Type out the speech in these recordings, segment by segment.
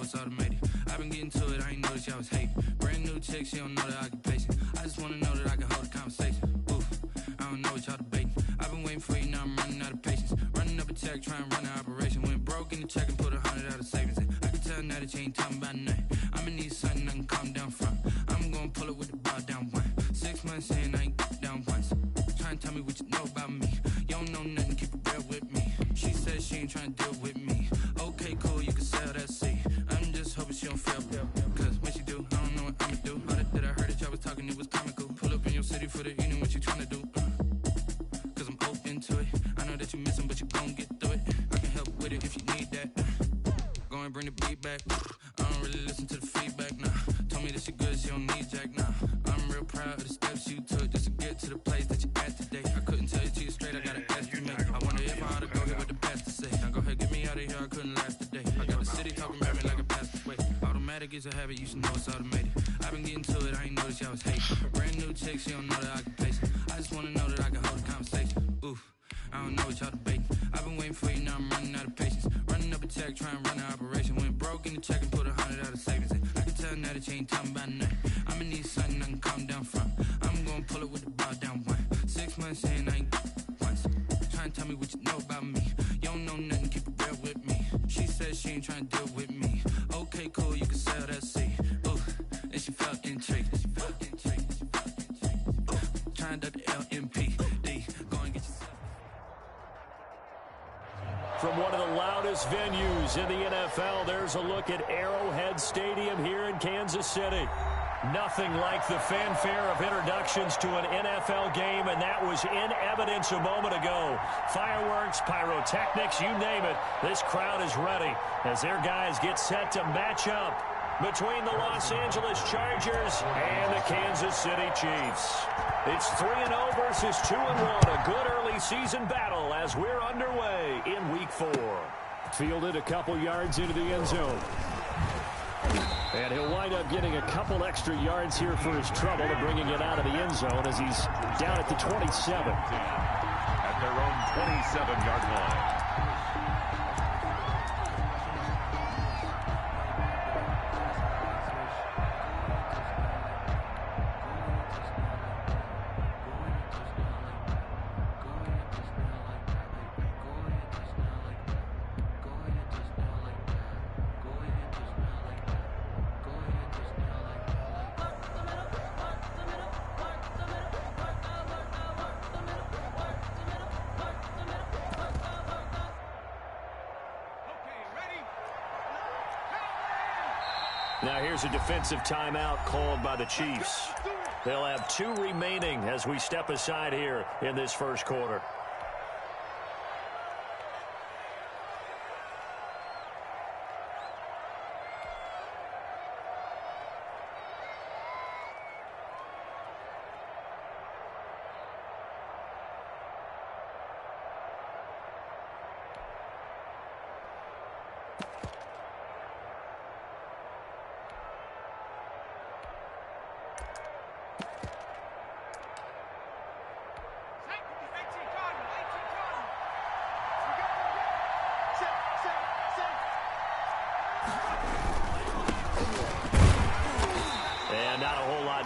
it's automated. I've been getting to it, I ain't noticed y'all was hating. Brand new chick, she don't know the occupation. I just wanna know that I can hold a conversation. Oof, I don't know what y'all debating. I've been waiting for you, now I'm running out of patience. Running up a check, trying to run an operation. Went broke in the check and put 100 out of savings in. I can tell now that you ain't talking about nothing. I'ma need something I can calm down from. I'm gonna pull it with the bar down one. 6 months in, I ain't down once. Trying to tell me what you know about me. You don't know nothing, keep it real with me. She said she ain't trying to deal with me. Okay, cool, you can sell that seat. I'm just hoping she don't fail. Cause when she do, I don't know what I'ma do. All that I heard that y'all was talking, it was comical. Pull up in your city for the evening, what you trying to do? Cause I'm open to it. I know that you miss him, but you gon' get through it. I can help with it if you need that. Go and bring the beat back. I don't really listen to the feedback, nah. Told me that she good, she don't need jack, nah. I'm real proud of the steps you took just to get to the place that you at today. I couldn't tell you to you straight, I got an estimate. I wonder if I ought to go get what the best to say. Now go ahead, get me out of here, I couldn't last the day. I got the city talking about me like a passed away. Automatic is a habit, you should know it's automated. I've been getting to it, I ain't noticed y'all was hating. Brand new chick, she don't know the occupation. I just wanna know that I can hold a conversation. Oof, I don't know what y'all debating. I've been waiting for you, now I'm running out of patience. Running up a check, trying to run an operation. Went broke in the check and put 100 out of savings in. I can tell now that you ain't talking about nothing. I'ma need something I can calm down from. I'm gonna pull it with the bar down one. 6 months in, I ain't once. Trying to tell me what you know about me. You don't know nothing, keep it real with me. She said she ain't trying to deal with me. Okay, cool, you can sell that seat. Ooh, and she felt intrigued. Trying to duck the LMPD. Go and get yourself. From one of the loudest venues in the NFL, there's a look at Arrowhead Stadium here in Kansas City. Nothing like the fanfare of introductions to an NFL game, and that was in evidence a moment ago. Fireworks, pyrotechnics, you name it. This crowd is ready as their guys get set to match up between the Los Angeles Chargers and the Kansas City Chiefs. It's 3-0 versus 2-1. A good early season battle as we're underway in Week 4. Fielded a couple yards into the end zone. And he'll wind up getting a couple extra yards here for his trouble and bringing it out of the end zone as he's down at the 27. At their own 27-yard line. Now here's a defensive timeout called by the Chiefs. They'll have 2 remaining as we step aside here in this first quarter.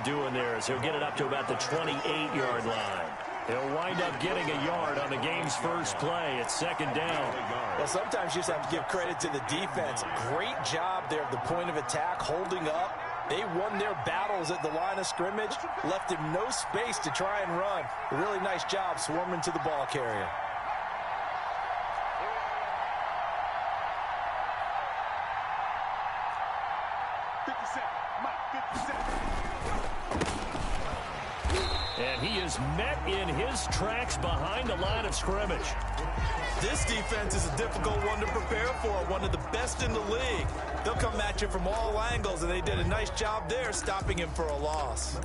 Doing there as he'll get it up to about the 28-yard line. He'll wind up getting a yard on the game's first play. It's second down. Well, sometimes you just have to give credit to the defense. Great job there at the point of attack, holding up. They won their battles at the line of scrimmage, left him no space to try and run. A really nice job swarming to the ball carrier. And he is met in his tracks behind the line of scrimmage. This defense is a difficult one to prepare for, one of the best in the league. They'll come at you from all angles, and they did a nice job there stopping him for a loss.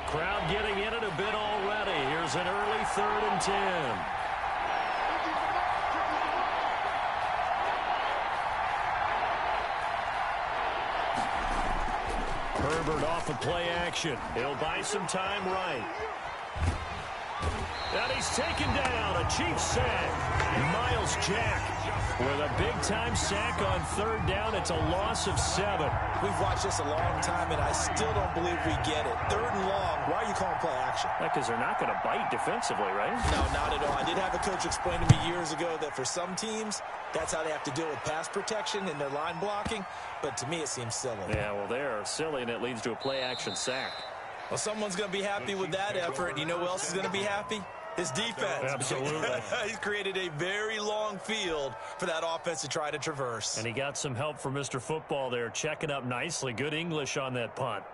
Crowd getting in it a bit already. Here's an early 3rd and 10. Herbert off of play action. He'll buy some time right. And he's taken down. A Chiefs sack. Myles Jack with a big-time sack on third down. It's a loss of 7. We've watched this a long time, and I still don't believe we get it. Third and long. Why are you calling play action? Because they're not going to bite defensively, right? No, not at all. I did have a coach explain to me years ago that for some teams, that's how they have to deal with pass protection and their line blocking. But to me, it seems silly. Yeah, well, they're silly, and it leads to a play-action sack. Well, someone's going to be happy with that effort. And you know who else is going to be happy? His defense. Absolutely. He's created a very long field for that offense to try to traverse. And he got some help from Mr. Football there, checking up nicely. Good English on that punt.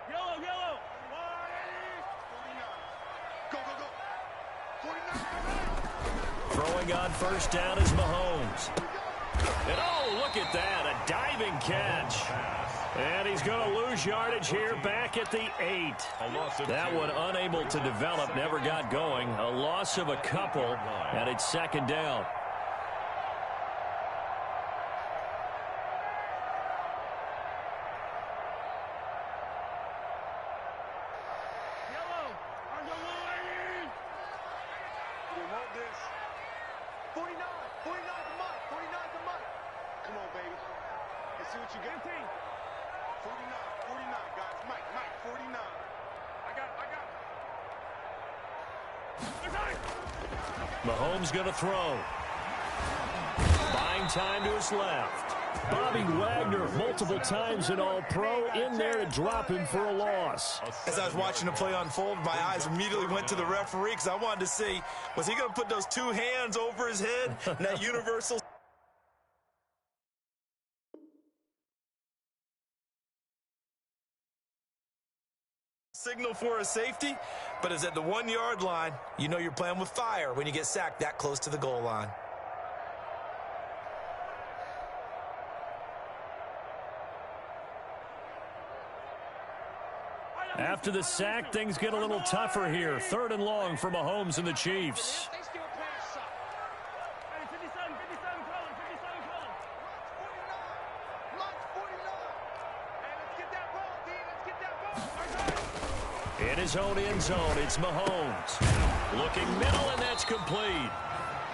Yellow. Go. Throwing on first down is Mahomes. And oh, look at that, a diving catch. And he's going to lose yardage here back at the 8. That one unable to develop, never got going. A loss of a couple, and it's second down. Mahomes going to throw. Buying time to his left. Bobby Wagner, multiple times an All-Pro, in there to drop him for a loss. As I was watching the play unfold, my eyes immediately went to the referee because I wanted to see, was he going to put those two hands over his head in that universal signal for a safety? But it's at the 1-yard line. You know you're playing with fire when you get sacked that close to the goal line. After the sack, things get a little tougher here. Third and long for Mahomes and the Chiefs. In his own end zone, it's Mahomes. Looking middle, and that's complete.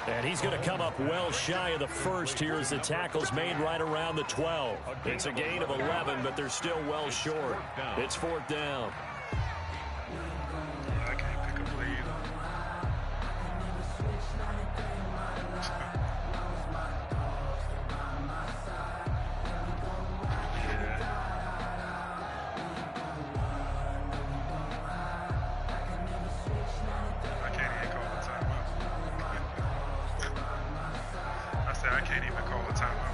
And he's going to come up well shy of the first here as the tackle's made right around the 12. It's a gain of 11, but they're still well short. It's fourth down. I can't pick a play either. I can't even call a timeout.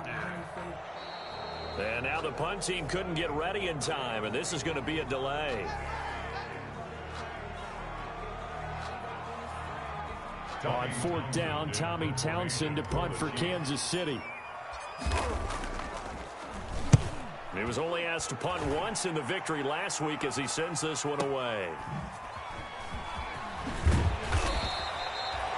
Yeah. And now the punt team couldn't get ready in time, and this is going to be a delay. On fourth down, Tommy Townsend to punt for Kansas City. He was only asked to punt once in the victory last week as he sends this one away.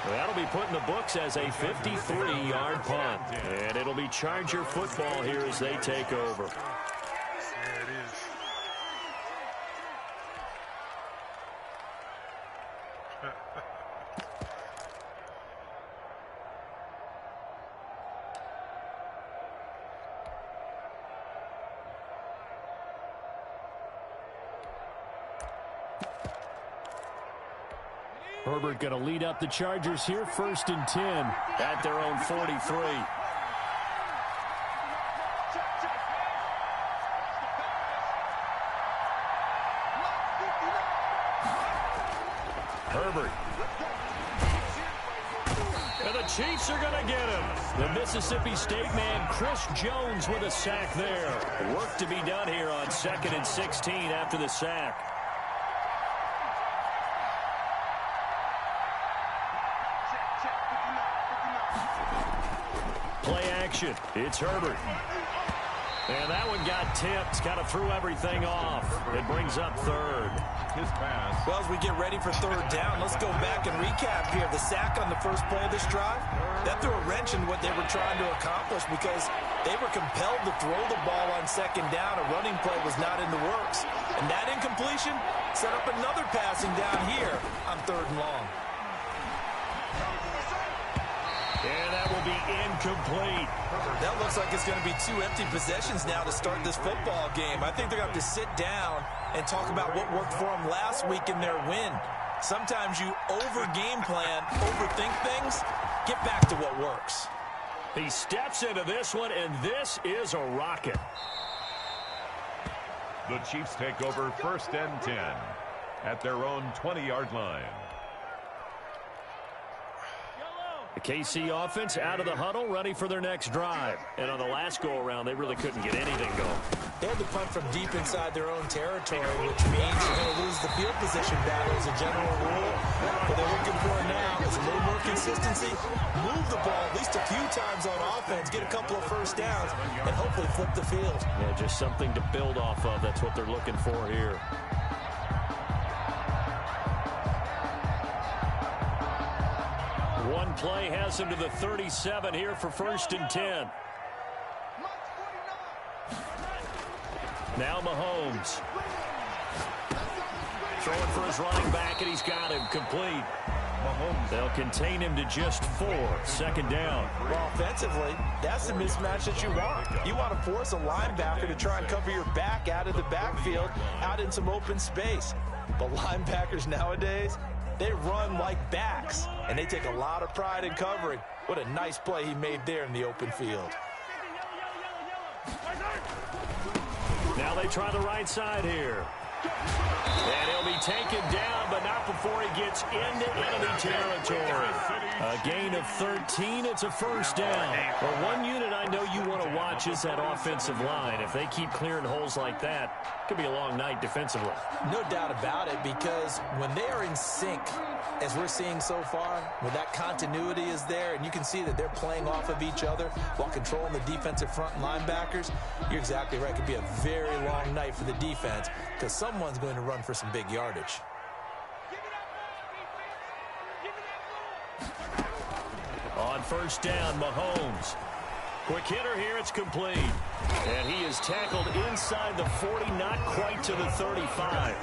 That'll be put in the books as a 53-yard punt. And it'll be Charger football here as they take over. Yeah, it is. Herbert going to lead up the Chargers here, 1st and 10 at their own 43. Herbert. And the Chiefs are going to get him. The Mississippi State man, Chris Jones, with a sack there. Work to be done here on 2nd and 16 after the sack. Play action. It's Herbert. And that one got tipped, kind of threw everything off. It brings up third. His pass. Well, as we get ready for third down, let's go back and recap here. The sack on the first play of this drive, that threw a wrench in what they were trying to accomplish because they were compelled to throw the ball on second down. A running play was not in the works. And that incompletion set up another passing down here on third and long. And that will be incomplete. That looks like it's going to be 2 empty possessions now to start this football game. I think they're going to have to sit down and talk about what worked for them last week in their win. Sometimes you over-game plan, overthink things, get back to what works. He steps into this one, and this is a rocket. The Chiefs take over 1st and 10 at their own 20-yard line. The KC offense out of the huddle, ready for their next drive. And on the last go-around, they really couldn't get anything going. They had to punt from deep inside their own territory, which means you're going to lose the field position battle as a general rule. What they're looking for now is a little more consistency, move the ball at least a few times on offense, get a couple of first downs, and hopefully flip the field. Yeah, just something to build off of. That's what they're looking for here. One play has him to the 37 here for 1st and 10. Now Mahomes. Throwing for his running back, and he's got him complete. Mahomes. They'll contain him to just 4. 2nd down. Well, offensively, that's the mismatch that you want. You want to force a linebacker to try and cover your back out of the backfield, out in some open space. But linebackers nowadays, they run like backs, and they take a lot of pride in covering. What a nice play he made there in the open field. Now they try the right side here. And he'll be taken down, but not before he gets into enemy territory. A gain of 13, it's a 1st down. Well, one unit I know you want to watch is that offensive line. If they keep clearing holes like that, it could be a long night defensively. No doubt about it, because when they are in sync, as we're seeing so far, when that continuity is there, and you can see that they're playing off of each other while controlling the defensive front and linebackers, you're exactly right. It could be a very long night for the defense because someone's going to run for some big yardage. On 1st down, Mahomes. Quick hitter here, it's complete. And he is tackled inside the 40, not quite to the 35.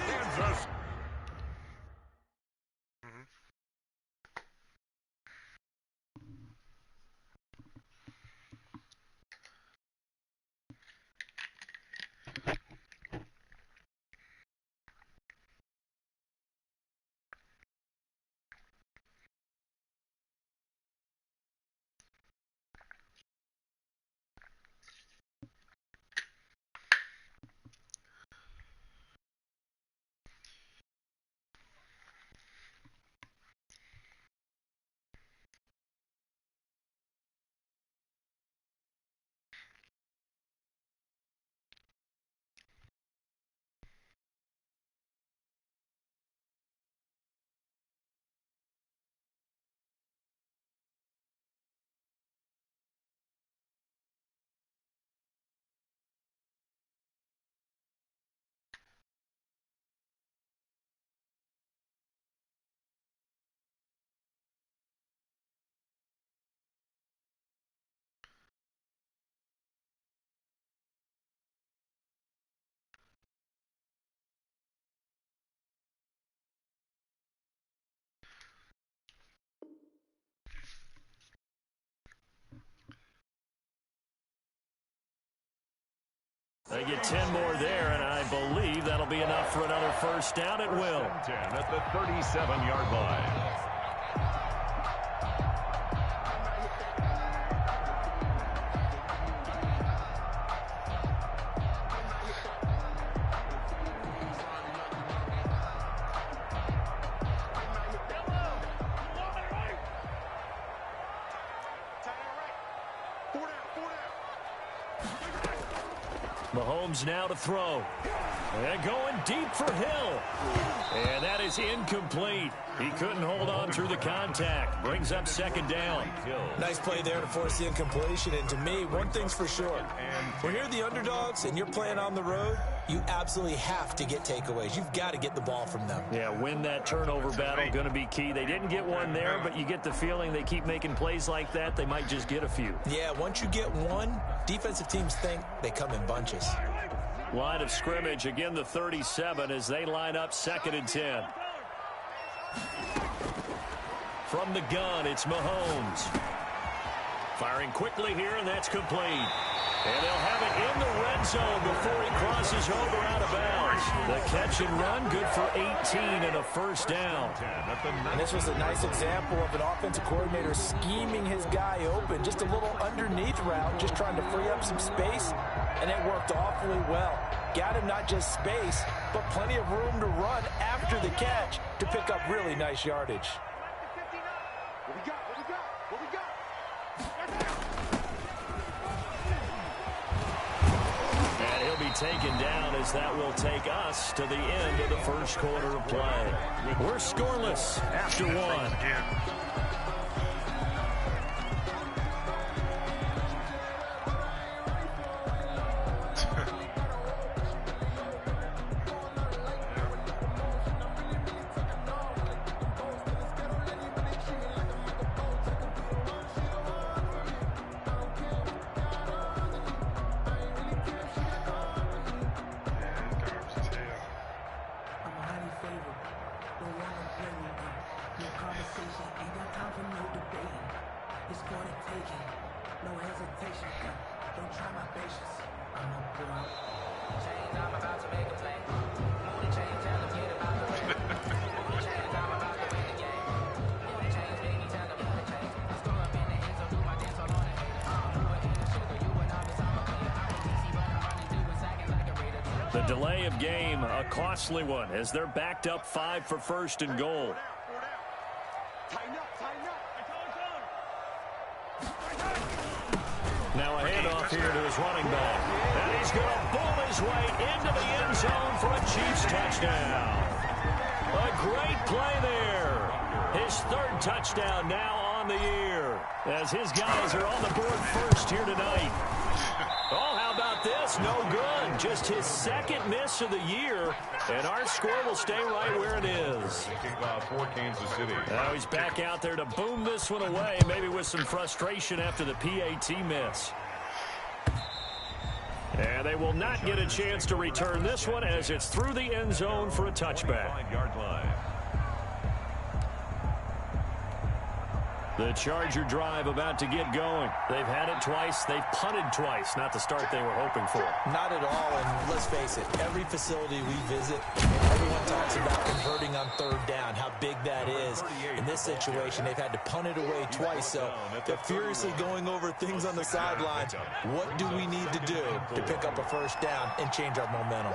They get 10 more there, and I believe that'll be enough for another 1st down. It will. 10 at the 37-yard line. Mahomes now to throw. And going deep for Hill. And that is incomplete. He couldn't hold on through the contact. Brings up second down. Nice play there to force the incompletion. And to me, one thing's for sure. When you're the underdogs and you're playing on the road, you absolutely have to get takeaways. You've got to get the ball from them. Yeah, win that turnover battle, going to be key. They didn't get one there, but you get the feeling they keep making plays like that, they might just get a few. Yeah, once you get one, defensive teams think they come in bunches. Line of scrimmage, again the 37 as they line up 2nd and 10. From the gun, it's Mahomes. Firing quickly here, and that's complete. And they'll have it in the red zone before he crosses over out of bounds. The catch and run, good for 18 and a first down. And this was a nice example of an offensive coordinator scheming his guy open. Just a little underneath route, just trying to free up some space, and it worked awfully well. Got him not just space, but plenty of room to run after the catch to pick up really nice yardage. And he'll be taken down as that will take us to the end of the first quarter of play. We're scoreless after one. The delay of game, a costly one, as they're backed up 5 for 1st and goal. Now a handoff here to his running back. And he's going to boom his way into the end zone for a Chiefs touchdown. A great play there. His 3rd touchdown now on the year, as his guys are on the board first here tonight. Oh, how about this? No good. Just his 2nd miss of the year, and our score will stay right where it is. For Kansas City. Now he's back out there to boom this one away, maybe with some frustration after the PAT miss. And they will not get a chance to return this one as it's through the end zone for a touchback. 5-yard line. The Charger drive about to get going. They've had it twice. They've punted twice. Not the start they were hoping for. Not at all, and let's face it, every facility we visit, everyone talks about converting on 3rd down, how big that is. In this situation, they've had to punt it away twice, so they're furiously going over things on the sidelines. What do we need to do to pick up a 1st down and change our momentum?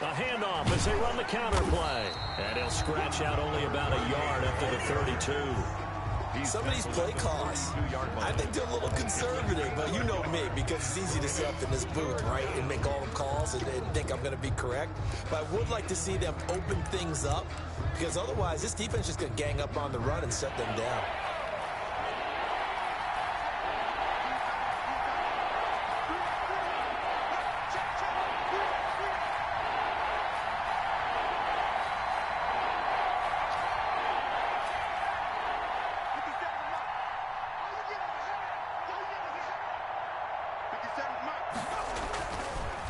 A handoff as they run the counter play. And he'll scratch out only about a yard after the 32. Some of these play calls, I think they're a little conservative, but you know me, because it's easy to sit up in this booth, right, and make all the calls and think I'm going to be correct. But I would like to see them open things up, because otherwise this defense is just going to gang up on the run and shut them down.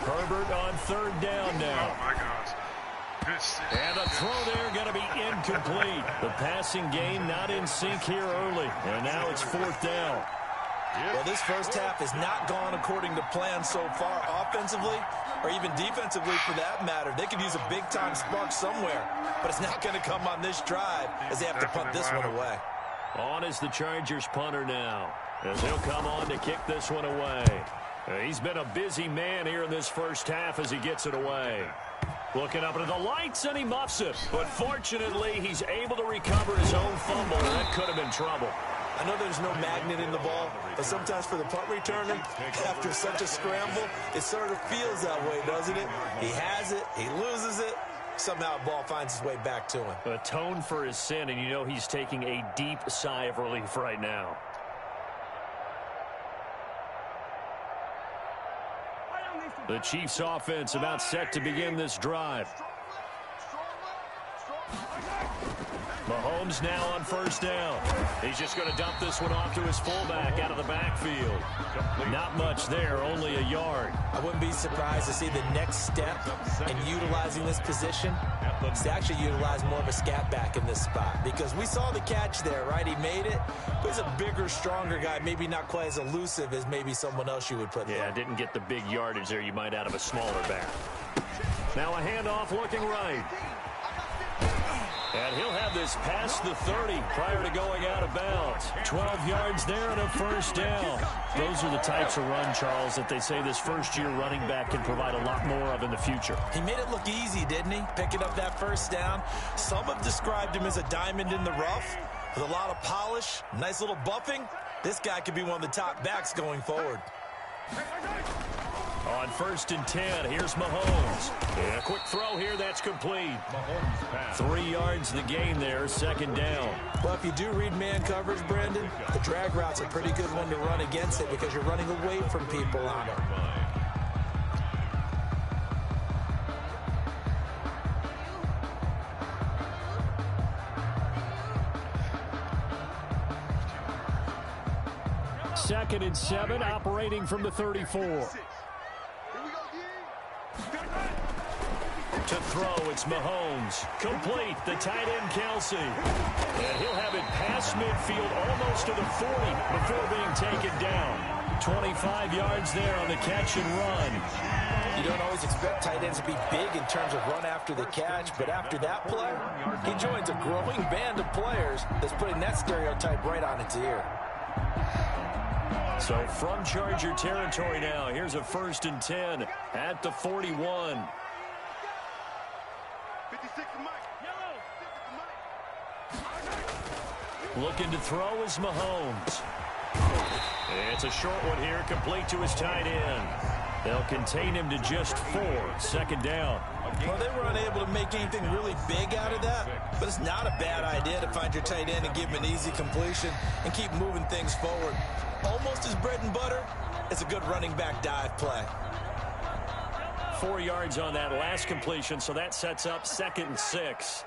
Herbert on 3rd down now. Oh, my gosh. And the throw there going to be incomplete. The passing game not in sync here early. And now it's 4th down. Well, this first half has not gone according to plan so far offensively or even defensively for that matter. They could use a big-time spark somewhere, but it's not going to come on this drive as they have to punt this one away. On is the Chargers punter now, as he'll come on to kick this one away. He's been a busy man here in this first half as he gets it away. Looking up into the lights, and he muffs it. But fortunately, he's able to recover his own fumble. That could have been trouble. I know there's no magnet in the ball, but sometimes for the punt returner, after such a scramble, it sort of feels that way, doesn't it? He has it, he loses it, somehow the ball finds its way back to him. Atone for his sin, and you know he's taking a deep sigh of relief right now. The Chiefs offense about set to begin this drive. Mahomes now on first down. He's just going to dump this one off to his fullback out of the backfield. Not much there, only a yard. I wouldn't be surprised to see the next step in utilizing this position is to actually utilize more of a scat back in this spot, because we saw the catch there, right? He made it, but he's a bigger, stronger guy, maybe not quite as elusive as maybe someone else you would put there. Yeah, didn't get the big yardage there you might out of a smaller back. Now a handoff looking right. And he'll have this past the 30 prior to going out of bounds. 12 yards there and a first down. Those are the types of run, Charles, that they say this first-year running back can provide a lot more of in the future. He made it look easy, didn't he? Picking up that first down. Some have described him as a diamond in the rough with a lot of polish, nice little buffing. This guy could be one of the top backs going forward. On 1st and 10, here's Mahomes. And a quick throw here, that's complete. 3 yards the gain there, second down. Well, if you do read man coverage, Brandon, the drag route's a pretty good one to run against it because you're running away from people on it. Second and 7, operating from the 34. To throw, it's Mahomes. Complete, the tight end, Kelsey. And he'll have it past midfield, almost to the 40 before being taken down. 25 yards there on the catch and run. You don't always expect tight ends to be big in terms of run after the catch, but after that play, he joins a growing band of players that's putting that stereotype right on its ear. So from Charger territory now, here's a 1st and 10 at the 41. Looking to throw is Mahomes. It's a short one here, complete to his tight end. They'll contain him to just 4, second down. Well, they were unable to make anything really big out of that, but it's not a bad idea to find your tight end and give him an easy completion and keep moving things forward. Almost his bread and butter. It's a good running back dive play. 4 yards on that last completion, so that sets up 2nd and 6.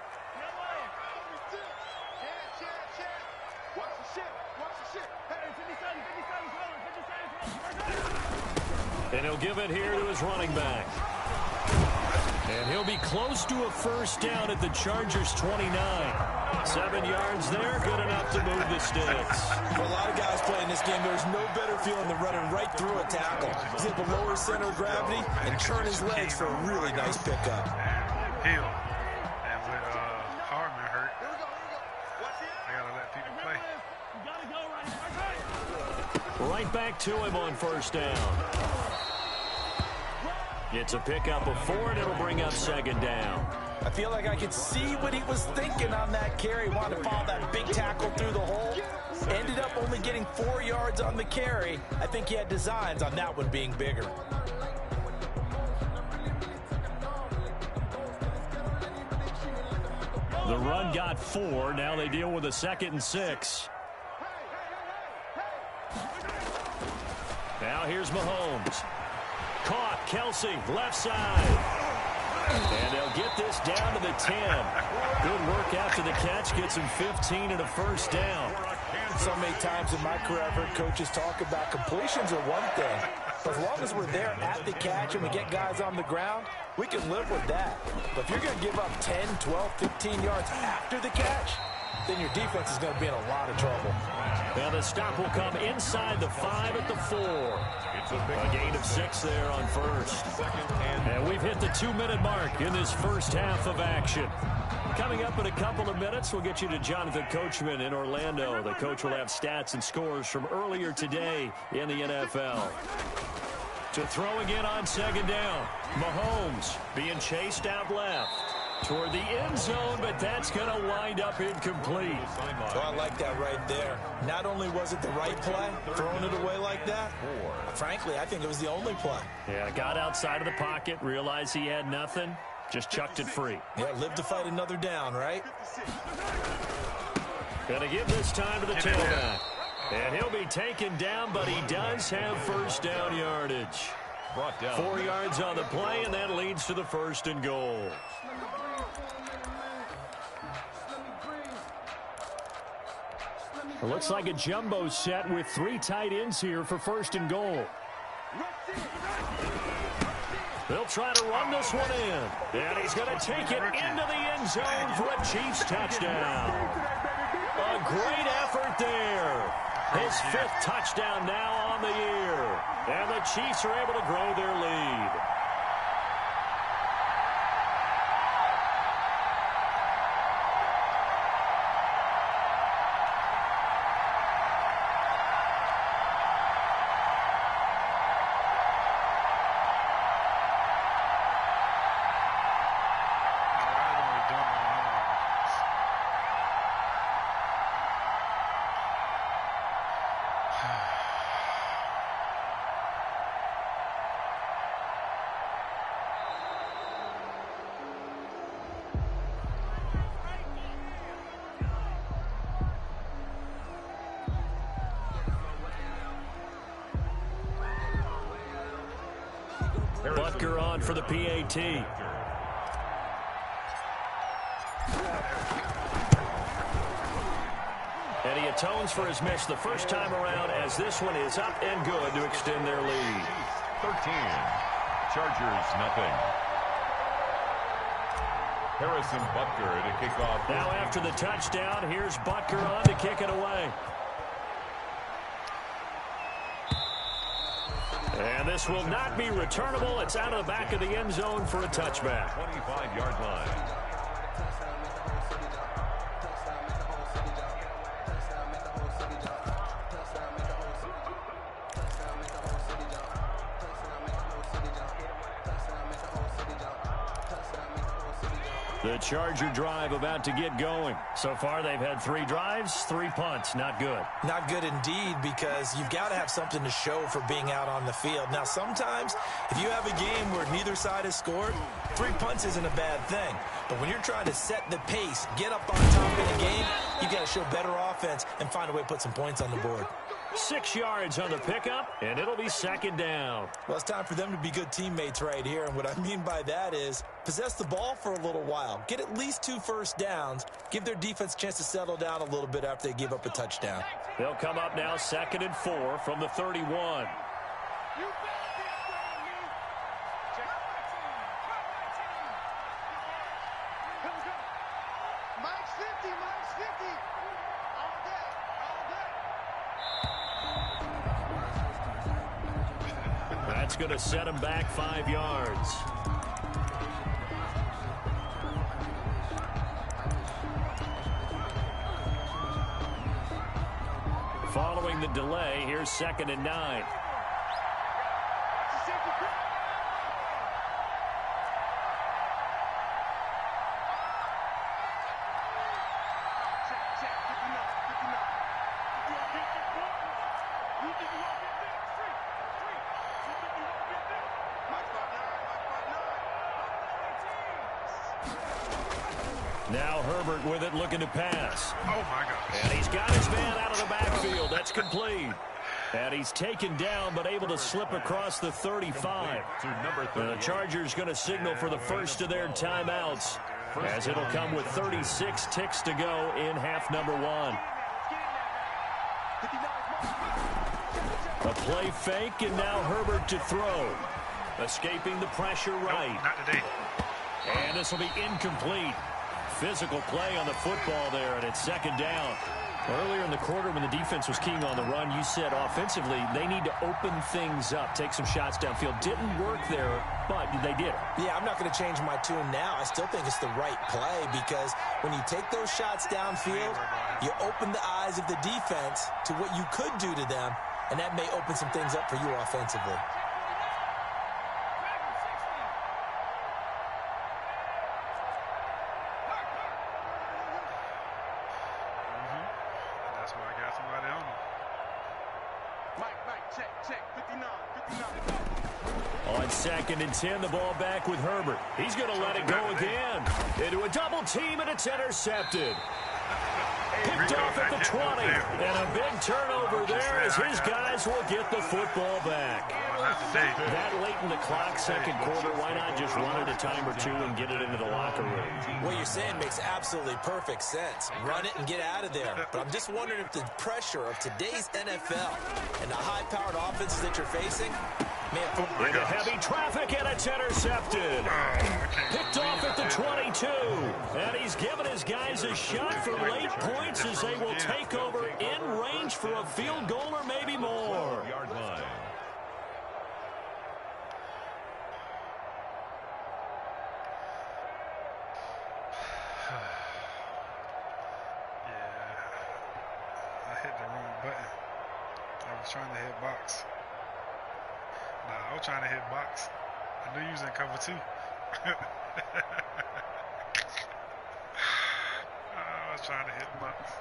And he'll give it here to his running back. And he'll be close to a first down at the Chargers' 29. 7 yards there, good enough to move the sticks. For a lot of guys playing this game, there's no better feeling than running right through a tackle. He's able to lower center of gravity and turn his legs for a really nice pickup. Hill. And with Hardman hurt, I got to let people play. Right back to him on first down. It's a pickup of 4, and it'll bring up 2nd down. I feel like I could see what he was thinking on that carry. Wanted to follow that big tackle through the hole. Ended up only getting 4 yards on the carry. I think he had designs on that one being bigger. The run got 4. Now they deal with a 2nd and 6. Now here's Mahomes. Caught, Kelsey, left side. And they'll get this down to the 10. Good work after the catch. Gets him 15 and a first down. So many times in my career, I've heard coaches talk about completions are one thing. But as long as we're there at the catch and we get guys on the ground, we can live with that. But if you're going to give up 10, 12, 15 yards after the catch, then your defense is going to be in a lot of trouble. Now the stop will come inside the 5 at the 4. A gain of 6 there on first. And we've hit the 2-minute mark in this first half of action. Coming up in a couple of minutes, we'll get you to Jonathan Coachman in Orlando. The coach will have stats and scores from earlier today in the NFL. To throw again on 2nd down. Mahomes being chased out left. Toward the end zone, but that's going to wind up incomplete. Oh, I like that right there. Not only was it the right play, throwing it away like that, frankly, I think it was the only play. Yeah, got outside of the pocket, realized he had nothing, just chucked it free. Yeah, live to fight another down, right? Going to give this time to the tailback. And he'll be taken down, but he does have first down yardage. Brought down. 4 yards on the play, and that leads to the 1st and goal. It looks like a jumbo set with 3 tight ends here for 1st and goal. They'll try to run this one in. And he's going to take it into the end zone for a Chiefs touchdown. A great effort there. His 5th touchdown now on the year. And the Chiefs are able to grow their lead. Butker on for the PAT. And he atones for his miss the first time around as this one is up and good to extend their lead. 13. Chargers, nothing. Harrison Butker to kick off. Now after the touchdown, here's Butker on to kick it away. And this will not be returnable. It's out of the back of the end zone for a touchback. 25-yard line. The Charger drive about to get going. So far, they've had 3 drives, 3 punts. Not good. Not good indeed, because you've got to have something to show for being out on the field. Now, sometimes, if you have a game where neither side has scored, 3 punts isn't a bad thing. But when you're trying to set the pace, get up on top in a game, you've got to show better offense and find a way to put some points on the board. 6 yards on the pickup, and it'll be 2nd down. Well, it's time for them to be good teammates right here, and what I mean by that is possess the ball for a little while, get at least 2 first downs, give their defense a chance to settle down a little bit after they give up a touchdown. They'll come up now 2nd and 4 from the 31. That's going to set him back 5 yards. Following the delay, here's 2nd and 9. Now Herbert with it, looking to pass. Oh, my gosh. And he's got his man out of the backfield. That's complete. And he's taken down, but able to slip across the 35. And the Chargers going to signal for the first of their timeouts, as it'll come with 36 ticks to go in half number 1. A play fake, and now Herbert to throw. Escaping the pressure right. Nope, not today. And this will be incomplete. Physical play on the football there, and it's 2nd down. Earlier in the quarter, when the defense was keying on the run, you said offensively they need to open things up, take some shots downfield. Didn't work there, but they did. Yeah, I'm not going to change my tune now. I still think it's the right play, because when you take those shots downfield, you open the eyes of the defense to what you could do to them, and that may open some things up for you offensively. On 2nd and 10, the ball back with Herbert. He's going to let it go again. Into a double team, and it's intercepted. Picked off at the 20. And a big turnover there as his guys will get the football back. That late in the clock, second quarter, why not just run it a time or two and get it into the locker room? What you're saying makes absolutely perfect sense. Run it and get out of there. But I'm just wondering if the pressure of today's NFL and the high-powered offenses that you're facing, man, into heavy traffic, and it's intercepted. Picked off at the 22. And he's given his guys a shot for late points as they will take over in range for a field goal or maybe more. Yard line. Trying to hit box. Nah, I was trying to hit box. I knew you was in cover 2. I was trying to hit box.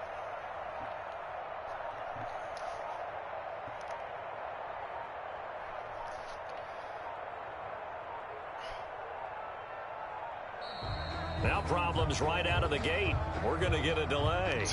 Now problems right out of the gate. We're going to get a delay.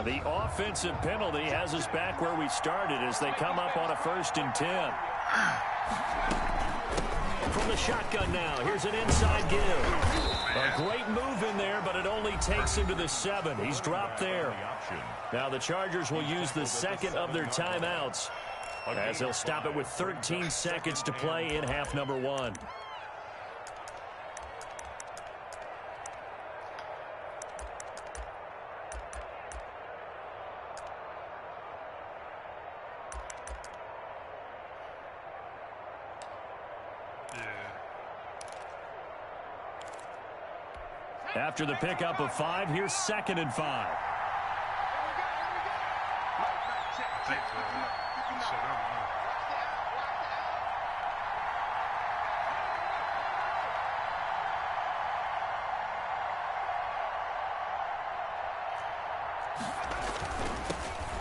The offensive penalty has us back where we started as they come up on a 1st and 10. From the shotgun now, here's an inside give. A great move in there, but it only takes him to the 7. He's dropped there. Now the Chargers will use the second of their timeouts as they'll stop it with 13 seconds to play in half number 1. After the pickup of 5, here's 2nd and 5.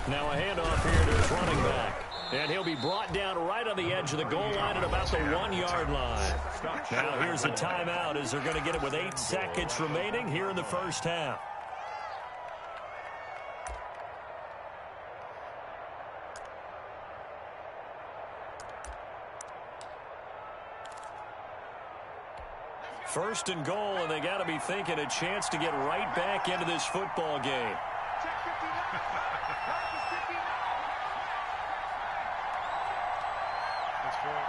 Now a handoff here to his running back. And he'll be brought down right on the edge of the goal line at about the 1-yard line. Now here's a timeout as they're going to get it with 8 seconds remaining here in the first half. First and goal, and they got to be thinking a chance to get right back into this football game.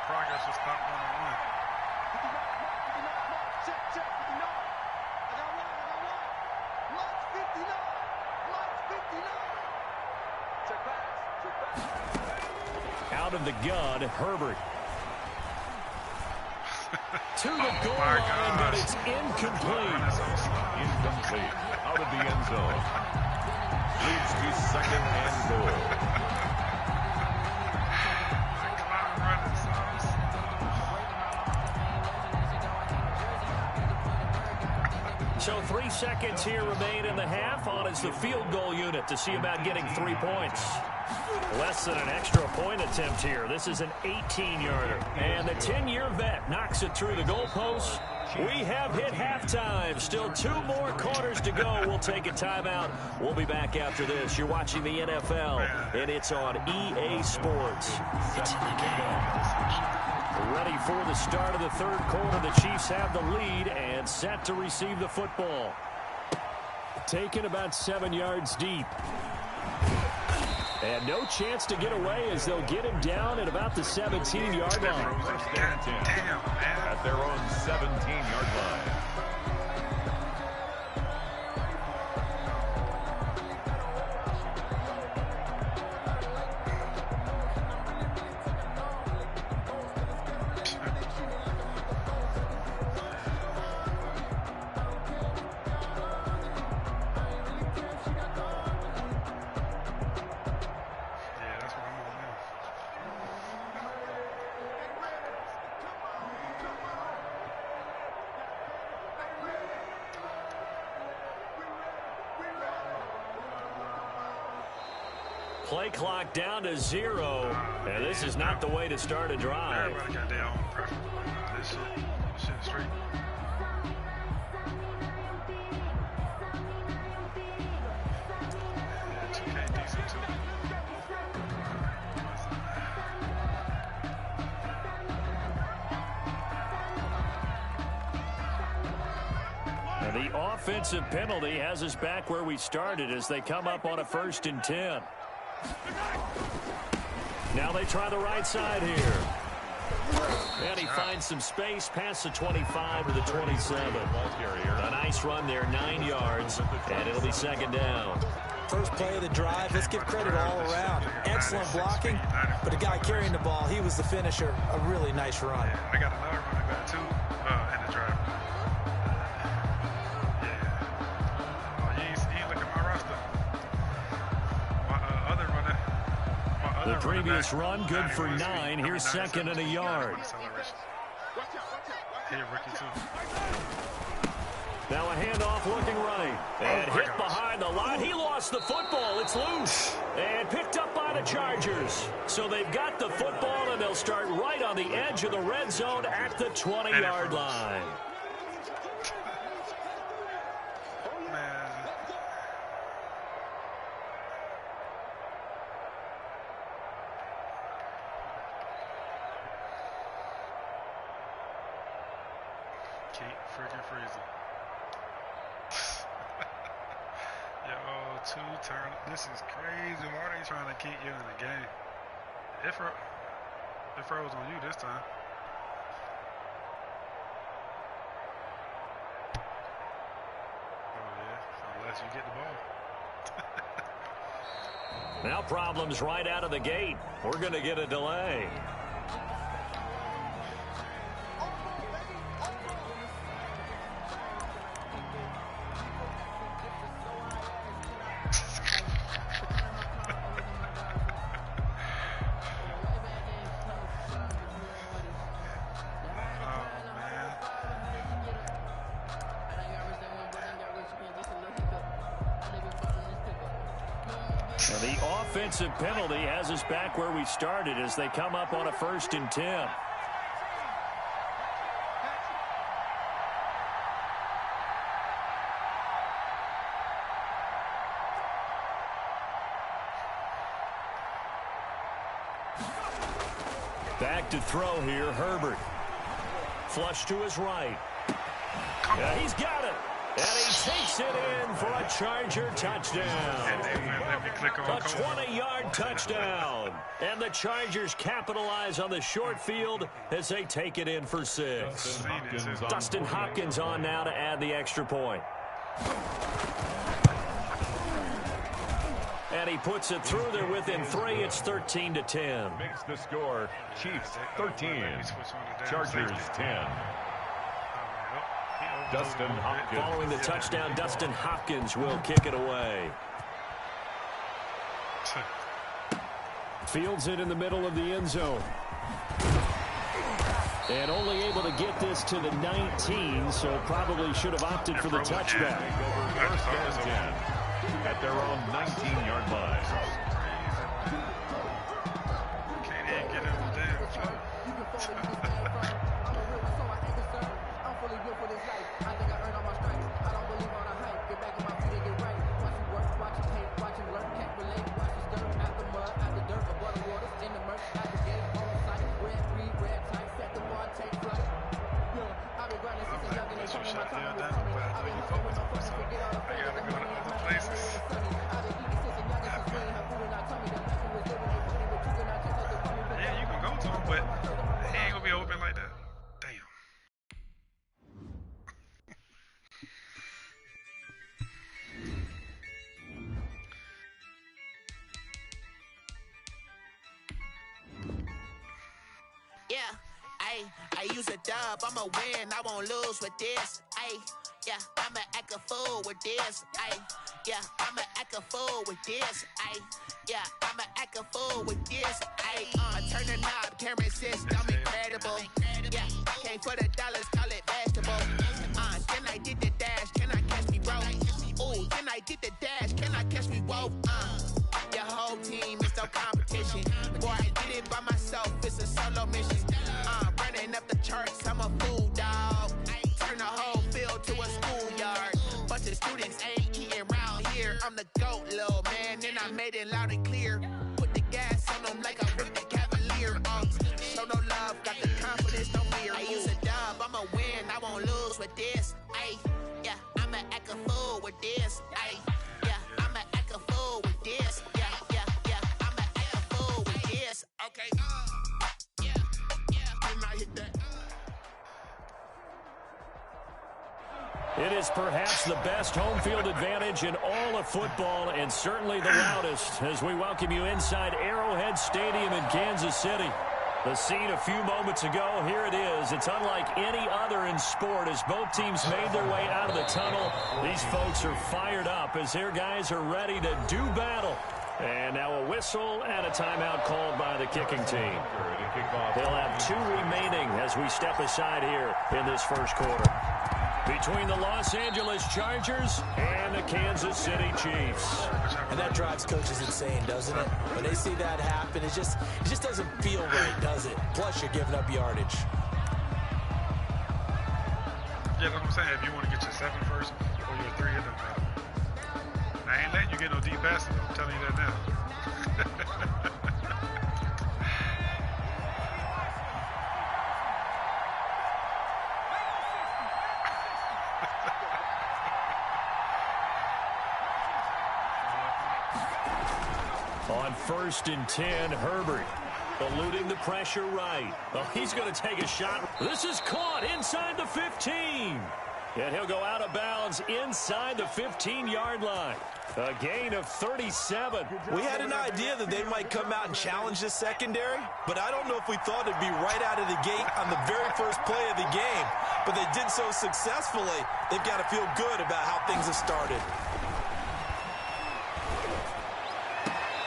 Progress is top 101. Out of the gun, Herbert. To the goal line, but it's incomplete. Incomplete. Out of the end zone. Leads to 2nd and goal. So 3 seconds here remain in the half. On is the field goal unit to see about getting 3 points. Less than an extra point attempt here. This is an 18-yarder. And the 10-year vet knocks it through the goalposts. We have hit halftime. Still 2 more quarters to go. We'll take a timeout. We'll be back after this. You're watching the NFL, and it's on EA Sports. It's in the game. Ready for the start of the 3rd quarter. The Chiefs have the lead and set to receive the football. Taken about 7 yards deep. And no chance to get away as they'll get him down at about the 17-yard line. First and 10 at their own 17-yard line. Play clock down to 0, and this is not the way to start a drive. Everybody got their own preference. This shit is straight. Yeah, 2K decent too. And the offensive penalty has us back where we started as they come up on a 1st and 10. Now they try the right side here. And he finds some space past the 25 to the 27. A nice run there, 9 yards, and it'll be 2nd down. First play of the drive, let's give credit all around. Excellent blocking, but the guy carrying the ball, he was the finisher. A really nice run. Yeah, I got another running back too in the drive. The previous run, good for 9. Here's 2nd and a yard. Now a handoff looking right. And hit behind the line. He lost the football. It's loose. And picked up by the Chargers. So they've got the football, and they'll start right on the edge of the red zone at the 20-yard line. Freaking freezing. Yo, 2 turn. This is crazy. Why are they trying to keep you in the game? It froze on you this time. Oh yeah, unless you get the ball. Now problems right out of the gate. We're going to get a delay. The offensive penalty has us back where we started as they come up on a 1st and 10. Back to throw here, Herbert. Flush to his right. Yeah, he's got it. And he takes it in for a Charger touchdown. A 20-yard touchdown. And the Chargers capitalize on the short field as they take it in for 6. Dustin Hopkins on now to add the extra point. And he puts it through there within 3. It's 13-10. Makes the score. Chiefs 13. Chargers 10. Dustin Hopkins. Following the touchdown, Dustin Hopkins will kick it away. Fields it in the middle of the end zone. And only able to get this to the 19, so probably should have opted for the touchback. First and 10 at their own 19-yard line. Can't even get him damn. I use a dub, I'ma win, I won't lose with this. Yeah, I'ma act a fool with this. Yeah, I'ma act a fool with this. Yeah, I'ma act a fool with this. I turn the knob, can't resist, I'm incredible. Yeah, came for the dollars, call it vegetable. Then I did the dash, can I catch me, bro? Ooh, then I did the dash, can I catch me, whoa? Your whole team is Okay, yeah, then I hit that. It is perhaps the best home field advantage in all of football, and certainly the loudest, as we welcome you inside Arrowhead Stadium in Kansas City. The scene a few moments ago, here it is. It's unlike any other in sport as both teams made their way out of the tunnel. These folks are fired up as their guys are ready to do battle. And now a whistle and a timeout called by the kicking team. They'll have 2 remaining as we step aside here in this first quarter. Between the Los Angeles Chargers and the Kansas City Chiefs. And that drives coaches insane, doesn't it? When they see that happen, it just doesn't feel right, does it? Plus, you're giving up yardage. Yeah, like I'm saying, if you want to get your 7 first or your 3, it doesn't matter. I ain't letting you get no deep passes, I'm telling you that now. On 1st and 10, Herbert eluding the pressure right. Well, he's going to take a shot. This is caught inside the 15. And he'll go out of bounds inside the 15-yard line. A gain of 37. We had an idea that they might come out and challenge this secondary, but I don't know if we thought it'd be right out of the gate on the very first play of the game. But they did so successfully, they've got to feel good about how things have started.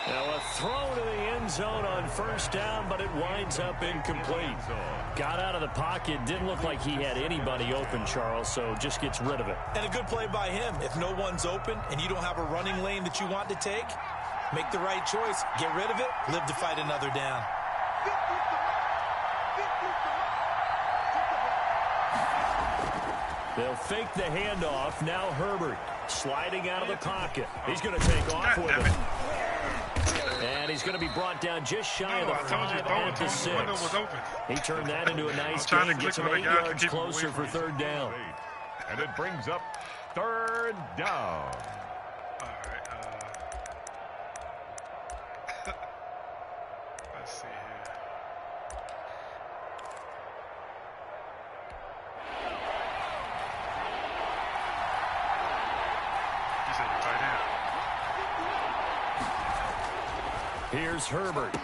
Now a throw to the end zone on 1st down, but it winds up incomplete. Got out of the pocket, didn't look like he had anybody open, Charles, so just gets rid of it. And a good play by him. If no one's open and you don't have a running lane that you want to take, make the right choice. Get rid of it, live to fight another down. They'll fake the handoff. Now Herbert sliding out of the pocket. He's going to take off with it. And he's going to be brought down just shy of the 5 at the 6. He turned that into a nice gain, gets him 8 yards closer for 3rd down. And it brings up 3rd down. All right, let's see here. You said you're tight end. Here's Herbert.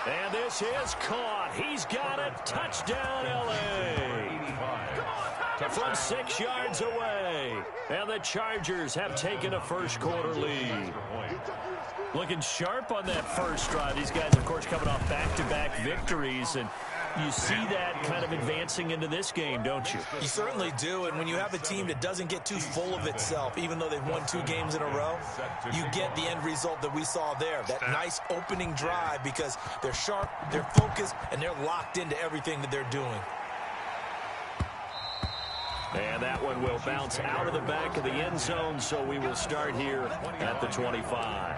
And this is caught. He's got it. Touchdown, L.A. From 6 yards away. And the Chargers have taken a first quarter lead. Looking sharp on that first drive. These guys, of course, coming off back-to-back victories. And you see that kind of advancing into this game, don't you? You certainly do, and when you have a team that doesn't get too full of itself, even though they've won 2 games in a row, you get the end result that we saw there, that nice opening drive, because they're sharp, they're focused, and they're locked into everything that they're doing. And that one will bounce out of the back of the end zone, so we will start here at the 25.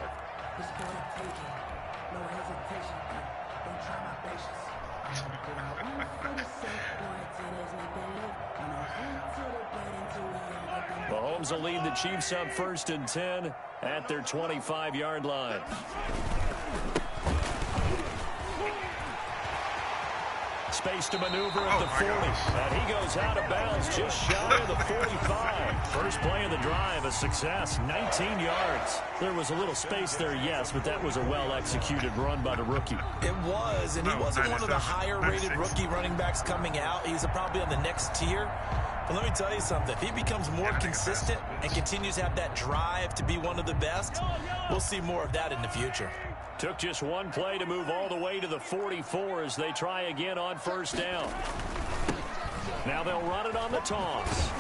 Mahomes will lead the Chiefs up 1st and 10 at their 25-yard line. Space to maneuver at the 40. And he goes out of bounds just shy of the 45. First play of the drive, a success, 19 yards. There was a little space there, yes, but that was a well-executed run by the rookie. It was, and he wasn't one of the higher-rated rookie running backs coming out. He's probably on the next tier. But let me tell you something. If he becomes more consistent and continues to have that drive to be one of the best, we'll see more of that in the future. Took just one play to move all the way to the 44 as they try again on 1st down. Now they'll run it on the toss.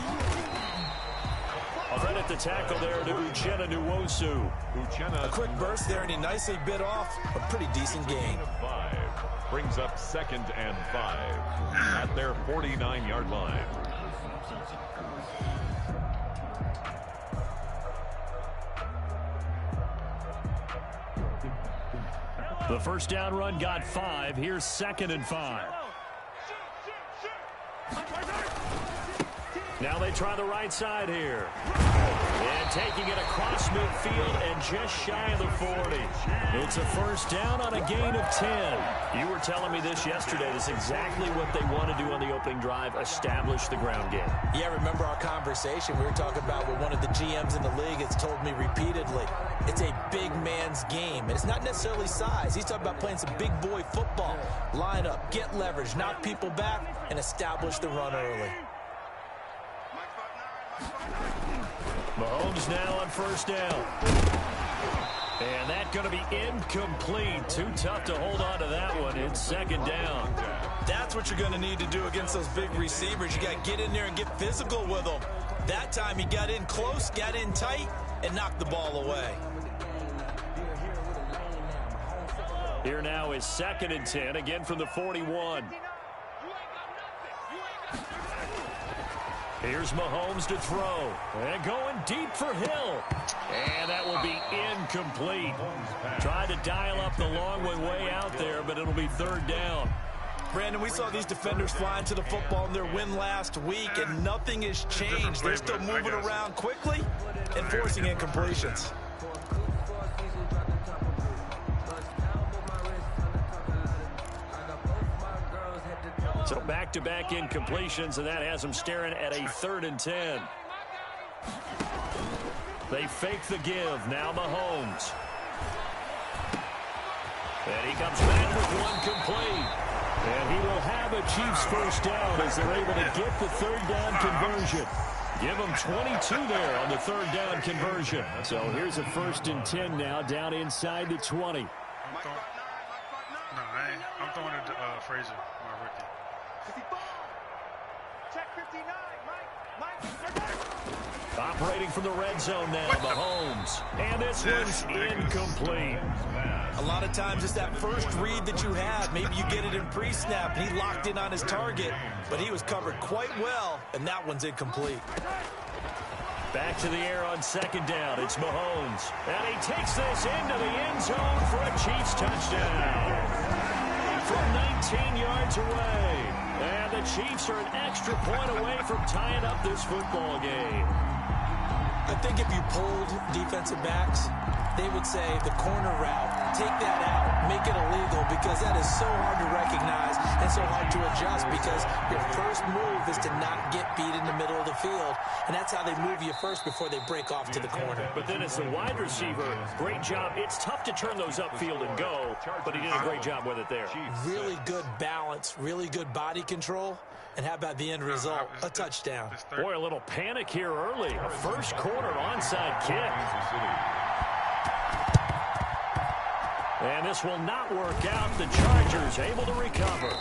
Credit the tackle there to Uchenna Nwosu. A quick burst there, and he nicely bit off a pretty decent gain. 5 brings up 2nd and 5 at their 49-yard line. The first down run got 5. Here's 2nd and 5. Now they try the right side here. And taking it across midfield and just shy of the 40. It's a first down on a gain of 10. You were telling me this yesterday. This is exactly what they want to do on the opening drive, establish the ground game. Yeah, remember our conversation. We were talking about what one of the GMs in the league has told me repeatedly. It's a big man's game, and it's not necessarily size. He's talking about playing some big boy football. Line up, get leverage, knock people back, and establish the run early. Mahomes now on first down. And that's going to be incomplete. Too tough to hold on to that one. It's second down. That's what you're going to need to do against those big receivers. You got to get in there and get physical with them. That time he got in close, got in tight, and knocked the ball away. Here now is 2nd and 10, again from the 41. Here's Mahomes to throw. And going deep for Hill. And that will be incomplete. Tried to dial up the long way out there, but it'll be 3rd down. Brandon, we saw these defenders flying to the football in their win last week, and nothing has changed. They're still moving around quickly and forcing incompletions. So back-to-back incompletions, and that has them staring at a 3rd and 10. They fake the give. Now Mahomes. And he comes back with one complete. And he will have a Chiefs first down as they're able to get the 3rd down conversion. Give them 22 there on the 3rd down conversion. So here's a 1st and 10 now down inside the 20. I'm throwing it to Frazier, my rookie. Operating from the red zone now, Mahomes. And this one's incomplete. A lot of times it's that first read that you have. Maybe you get it in pre-snap, and he locked in on his target, but he was covered quite well, and that one's incomplete. Back to the air on 2nd down. It's Mahomes. And he takes this into the end zone for a Chiefs touchdown. From 19 yards away. And the Chiefs are an extra point away from tying up this football game. I think if you polled defensive backs, they would say the corner route, take that out, make it illegal, because that is so hard to recognize and so hard to adjust, because your first move is to not get beat in the middle of the field, and that's how they move you first before they break off to the corner. But then as a wide receiver, great job. It's tough to turn those upfield and go, but he did a great job with it there. Really good balance, really good body control. And how about the end result? A touchdown. Boy, a little panic here early. A first quarter onside kick. And this will not work out. The Chargers able to recover.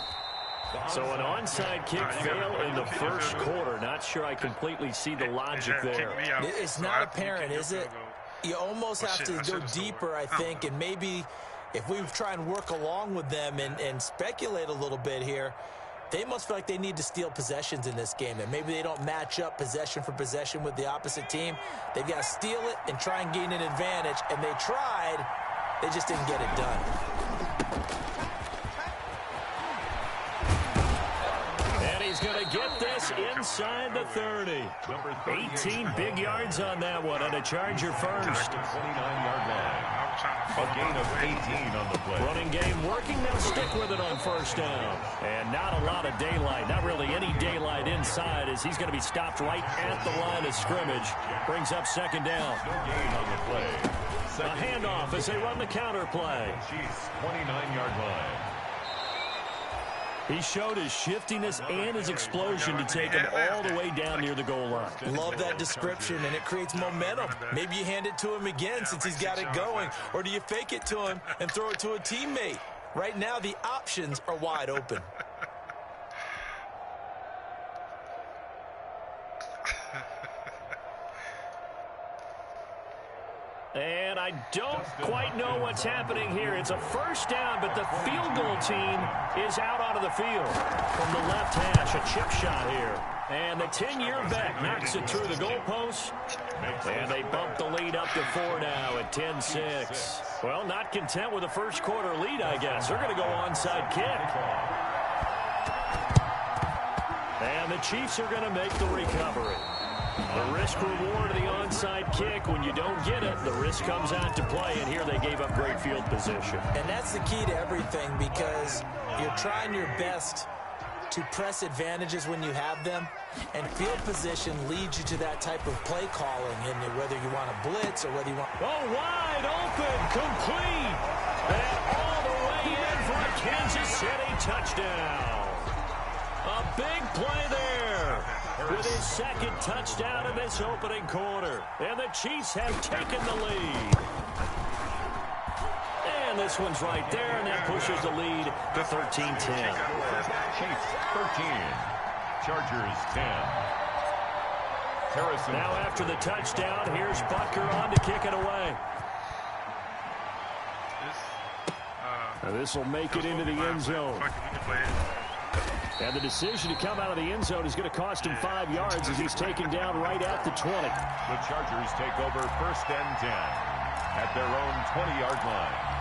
So an onside kick fail in the first quarter. Not sure I completely see the logic there. It's not apparent, is it? You almost have to go deeper, I think, and maybe if we try and work along with them and speculate a little bit here, they must feel like they need to steal possessions in this game, and maybe they don't match up possession for possession with the opposite team. They've got to steal it and try and gain an advantage, and they tried. They just didn't get it done. And he's going to get this inside the 30. 18 big yards on that one, and a Charger first. 29-yard line. A gain of 18 on the play. Running game working. They'll stick with it on first down. And not a lot of daylight. Not really any daylight inside, as he's going to be stopped right at the line of scrimmage. Brings up 2nd down. No gain on the play. A handoff as they run the counter play. Chiefs 29-yard line. He showed his shiftiness and his explosion to take him all the way down near the goal line. Love that description, and it creates momentum. Maybe you hand it to him again since he's got it going, or do you fake it to him and throw it to a teammate? Right now, the options are wide open. And I don't quite know what's happening here. It's a first down, but the field goal team is out onto the field. From the left hash, a chip shot here. And the 10-year vet knocks it through the goalpost. And they bump the lead up to 4 now at 10-6. Well, not content with a first quarter lead, I guess. They're going to go onside kick. And the Chiefs are going to make the recovery. The risk-reward of the onside kick, when you don't get it, the risk comes out to play, and here they gave up great field position. And that's the key to everything, because you're trying your best to press advantages when you have them, and field position leads you to that type of play calling, and whether you want to blitz or whether you want... Oh, wide open, complete, and all the way in for a Kansas City touchdown. A big play there with his second touchdown in this opening quarter, and the Chiefs have taken the lead. And this one's right there, and that pushes the lead to 13-10. Chiefs 13, Chargers 10. Harrison. Now after the touchdown, here's Butker on to kick it away. This will make it into the end zone. And the decision to come out of the end zone is going to cost him 5 yards as he's taken down right at the 20. The Chargers take over 1st and 10 at their own 20-yard line.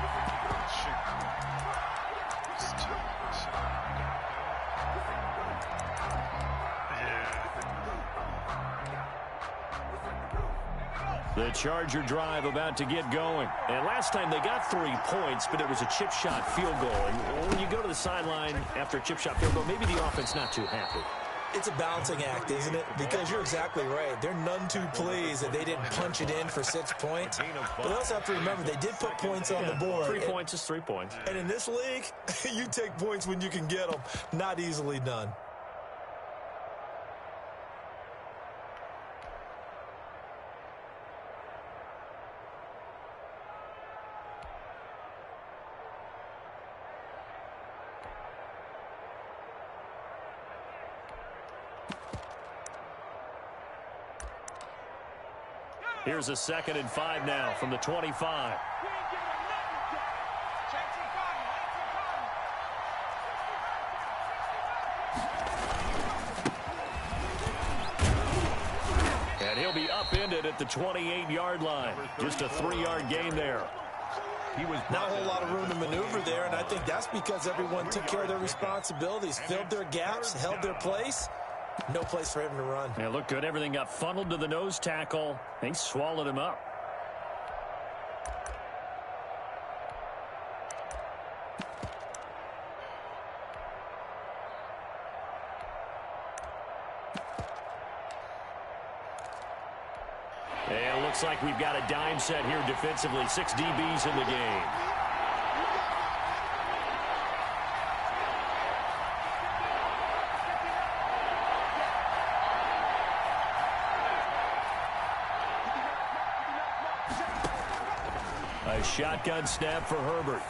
The Charger drive about to get going. And last time they got 3 points, but it was a chip shot field goal. And when you go to the sideline after a chip shot field goal, maybe the offense not too happy. It's a balancing act, isn't it? Because you're exactly right. They're none too pleased that they didn't punch it in for 6 points. But they also have to remember they did put points on the board. 3 points is 3 points. And in this league, you take points when you can get them. Not easily done. Here's a 2nd and 5 now from the 25. And he'll be upended at the 28-yard line. Just a 3-yard gain there. Not a whole lot of room to maneuver there, and I think that's because everyone took care of their responsibilities, filled their gaps, held their place. No place for him to run. Yeah, looked good. Everything got funneled to the nose tackle. They swallowed him up. And it looks like we've got a dime set here defensively. 6 DBs in the game. A shotgun snap for Herbert.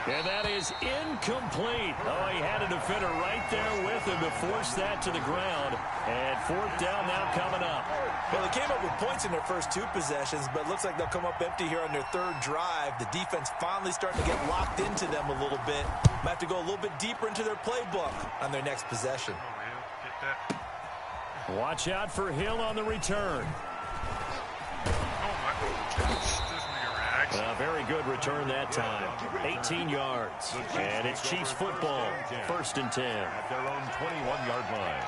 And that is incomplete. Oh, he had a defender right there with him to force that to the ground. And 4th down now coming up. Well, they came up with points in their first 2 possessions, but it looks like they'll come up empty here on their 3rd drive. The defense finally starting to get locked into them a little bit. Might have to go a little bit deeper into their playbook on their next possession. Watch out for Hill on the return. A very good return that time. 18 yards. And it's Chiefs football. 1st and 10. At their own 21-yard line.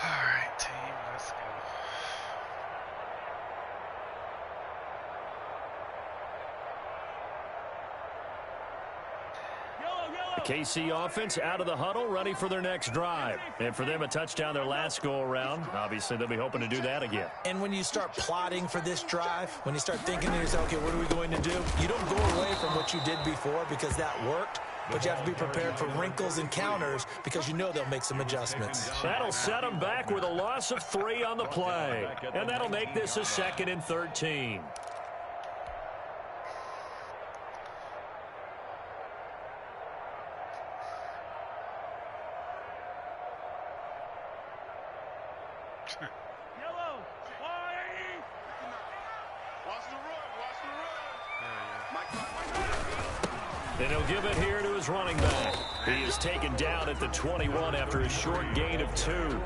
All right, team, let's go. KC offense out of the huddle, ready for their next drive. And for them, a touchdown their last go-around. Obviously, they'll be hoping to do that again. And when you start plotting for this drive, when you start thinking to yourself, okay, what are we going to do? You don't go away from what you did before because that worked, but you have to be prepared for wrinkles and counters because you know they'll make some adjustments. That'll set them back with a loss of 3 on the play. And that'll make this a 2nd and 13. And he'll give it here to his running back. He is taken down at the 21 after a short gain of 2.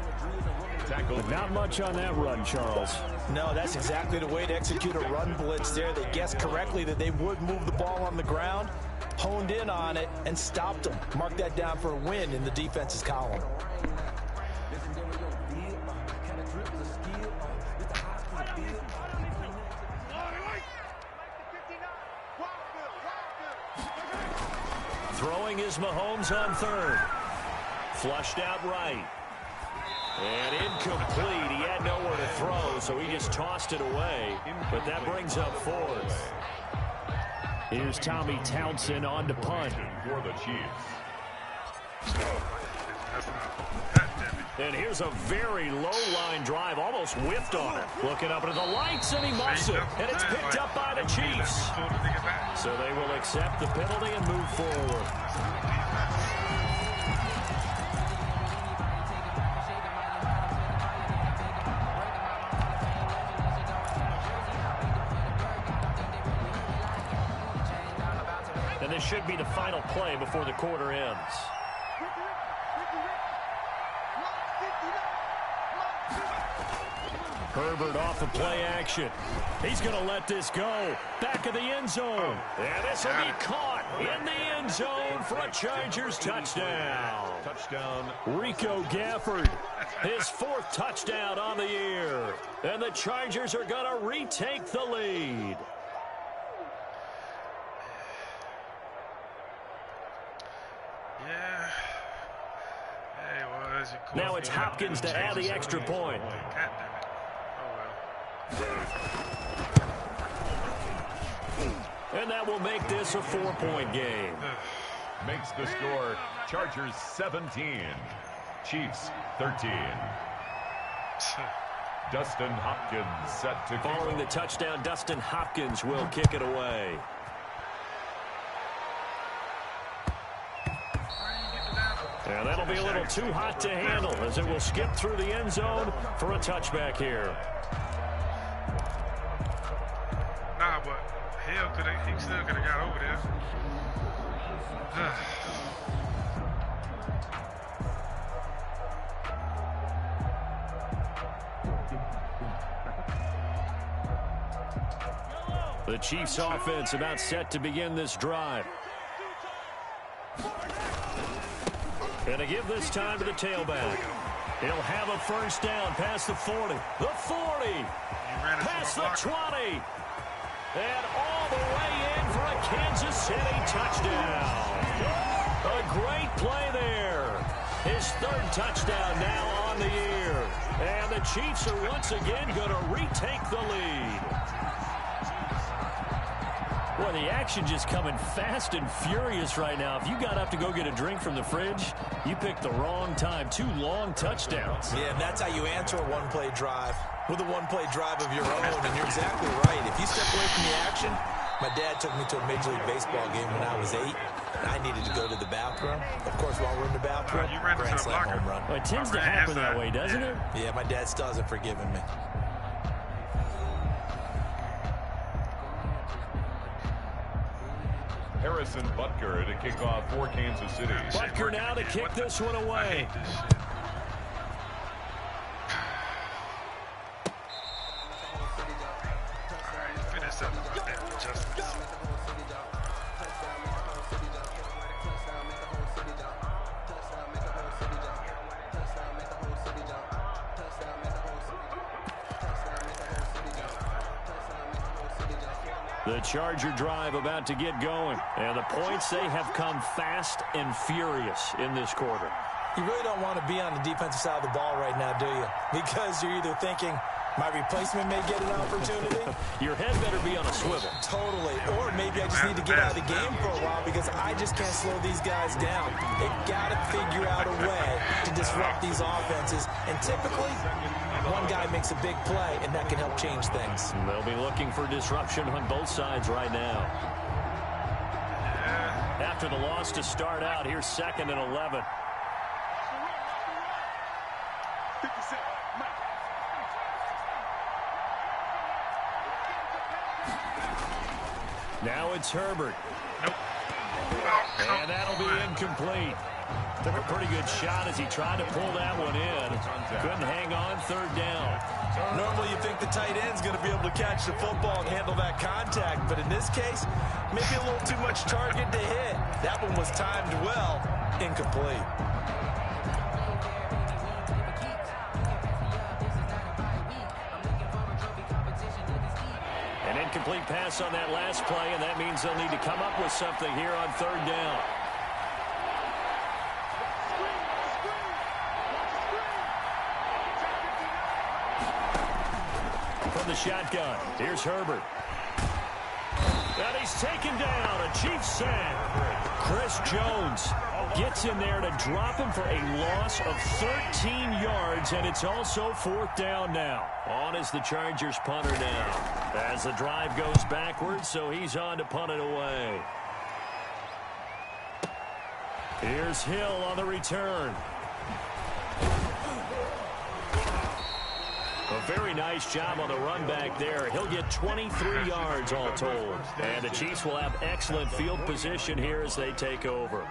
But not much on that run, Charles. No, that's exactly the way to execute a run blitz there. They guessed correctly that they would move the ball on the ground, honed in on it, and stopped them. Mark that down for a win in the defense's column. Throwing is Mahomes on third. Flushed out right. And incomplete. He had nowhere to throw, so he just tossed it away. But that brings up fourth. Here's Tommy Townsend on to punt. For the Chiefs. And here's a very low-line drive, almost whiffed on it. Looking up into the lights, and he muffs it. And it's picked up by the Chiefs. So they will accept the penalty and move forward. And this should be the final play before the quarter ends. Herbert off of play action. He's going to let this go. Back of the end zone. And this will be caught in the end zone for a Chargers touchdown. Touchdown. Rico Gafford, his 4th touchdown on the year. And the Chargers are going to retake the lead. Yeah. Hey, was it cool? Now it's Hopkins to add the extra point. God damn it. And that will make this a 4-point game. Makes the score Chargers 17, Chiefs 13. Dustin Hopkins set to Following the touchdown, Dustin Hopkins will kick it away. And that'll be a little too hot to handle as it will skip through the end zone for a touchback here. Nah, but he still could have got over there. The Chiefs offense about set to begin this drive. And to give this time to the tailback. He'll have a first down past the 40. The 40. Past the 20. And all the way in for a Kansas City touchdown. A great play there. His 3rd touchdown now on the year. And the Chiefs are once again going to retake the lead. Boy, the action just coming fast and furious right now. If you got up to go get a drink from the fridge, you picked the wrong time. 2 long touchdowns. Yeah, and that's how you answer a one-play drive, with a one-play drive of your own. And you're exactly right. If you step away from the action, my dad took me to a Major League Baseball game when I was 8. And I needed to go to the bathroom. Of course, while we're in the bathroom, grand slam home run. Well, it tends to happen that way, doesn't it? Yeah, my dad still hasn't forgiven me. Harrison Butker to kick off for Kansas City. Butker now to kick this one away. The Charger drive about to get going. And the points, they have come fast and furious in this quarter. You really don't want to be on the defensive side of the ball right now, do you? Because you're either thinking, my replacement may get an opportunity. Your head better be on a swivel. Totally. Or maybe I just need to get out of the game for a while because I just can't slow these guys down. They've got to figure out a way to disrupt these offenses. And typically, one guy makes a big play, and that can help change things. They'll be looking for disruption on both sides right now. After the loss to start out, here's 2nd and 11. Now it's Herbert. Nope. And that'll be incomplete. Took a pretty good shot as he tried to pull that one in. Couldn't hang on, third down. Normally you think the tight end's going to be able to catch the football and handle that contact, but in this case, maybe a little too much target to hit. That one was timed well, incomplete. An incomplete pass on that last play, and that means they'll need to come up with something here on third down. From the shotgun, here's Herbert. And he's taken down, a Chiefs sack. Chris Jones gets in there to drop him for a loss of 13 yards, and it's also fourth down now. On is the Chargers punter now. As the drive goes backwards, so he's on to punt it away. Here's Hill on the return. A very nice job on the run back there. He'll get 23 yards all told. And the Chiefs will have excellent field position here as they take over.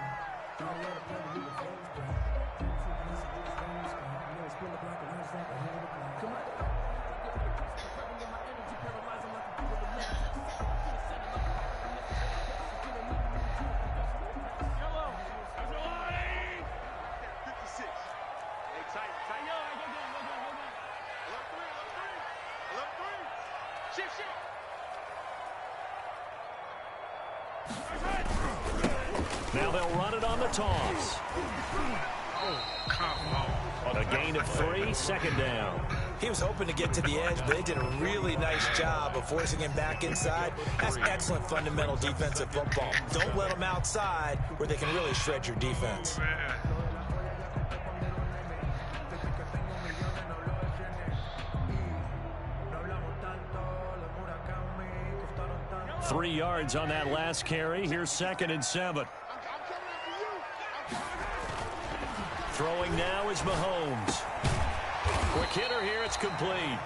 Now they'll run it on the toss. A gain of 3, second down. He was hoping to get to the edge, but they did a really nice job of forcing him back inside. That's excellent fundamental defensive football. Don't let them outside where they can really shred your defense. 3 yards on that last carry. Here's 2nd and 7. Throwing now is Mahomes. Quick hitter here, it's complete.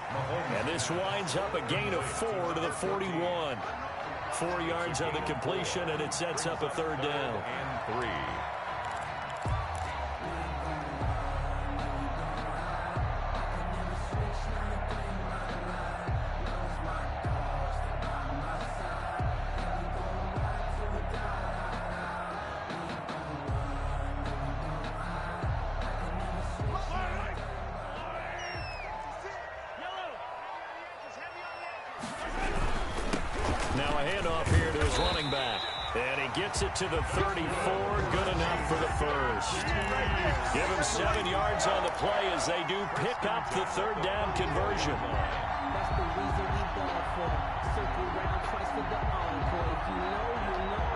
And this winds up a gain of 4 to the 41. 4 yards on the completion, and it sets up a third down. And 3. Now a handoff here to his running back. And he gets it to the 34. Good enough for the first. Give him 7 yards on the play as they do pick up the third down conversion. That's the reason we ball for. Circle round twice for the encore. If you know, you know.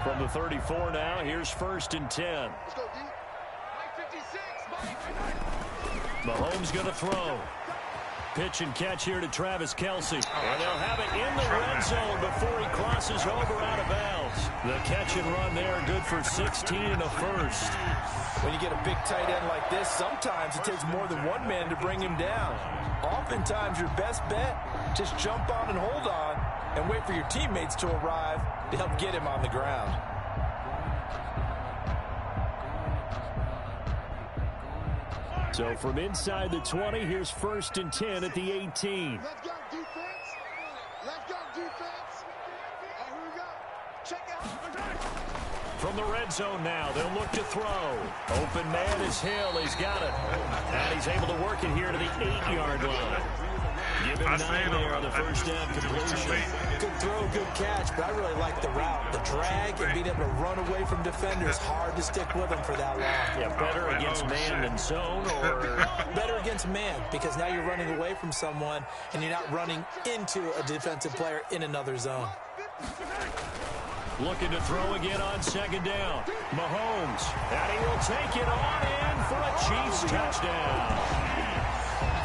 From the 34 now, here's 1st and 10. Let's go, D. Mike 56. Mahomes going to throw. Pitch and catch here to Travis Kelce. And they'll have it in the red zone before he crosses over out of bounds. The catch and run there, good for 16 and a first. When you get a big tight end like this, sometimes it takes more than one man to bring him down. Oftentimes, your best bet, just jump on and hold on and wait for your teammates to arrive to help get him on the ground. So from inside the 20, here's 1st and 10 at the 18. Let's go, defense. Let's go, defense. Here we go. Check out. From the red zone now, they'll look to throw. Open man is Hill. He's got it. And he's able to work it here to the 8-yard line. Give him 9 there on the first down completion. Good throw, good catch, but I really like the route. The drag and being able to run away from defenders, hard to stick with them for that long. Yeah, better against man than zone, or better against man, because now you're running away from someone and you're not running into a defensive player in another zone. Looking to throw again on 2nd down. Mahomes, and he will take it on in for a Chiefs touchdown.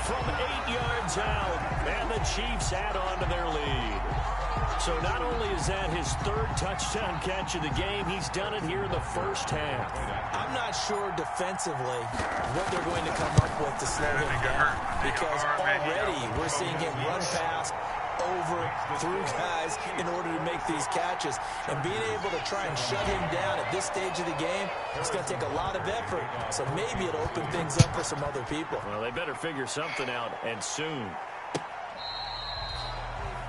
From 8 yards out, and the Chiefs add on to their lead. So not only is that his 3rd touchdown catch of the game, he's done it here in the first half. I'm not sure defensively what they're going to come up with to slow him down, because already we're seeing him run past over through guys in order to make these catches. And being able to try and shut him down at this stage of the game, it's going to take a lot of effort. So maybe it'll open things up for some other people. Well, they better figure something out, and soon.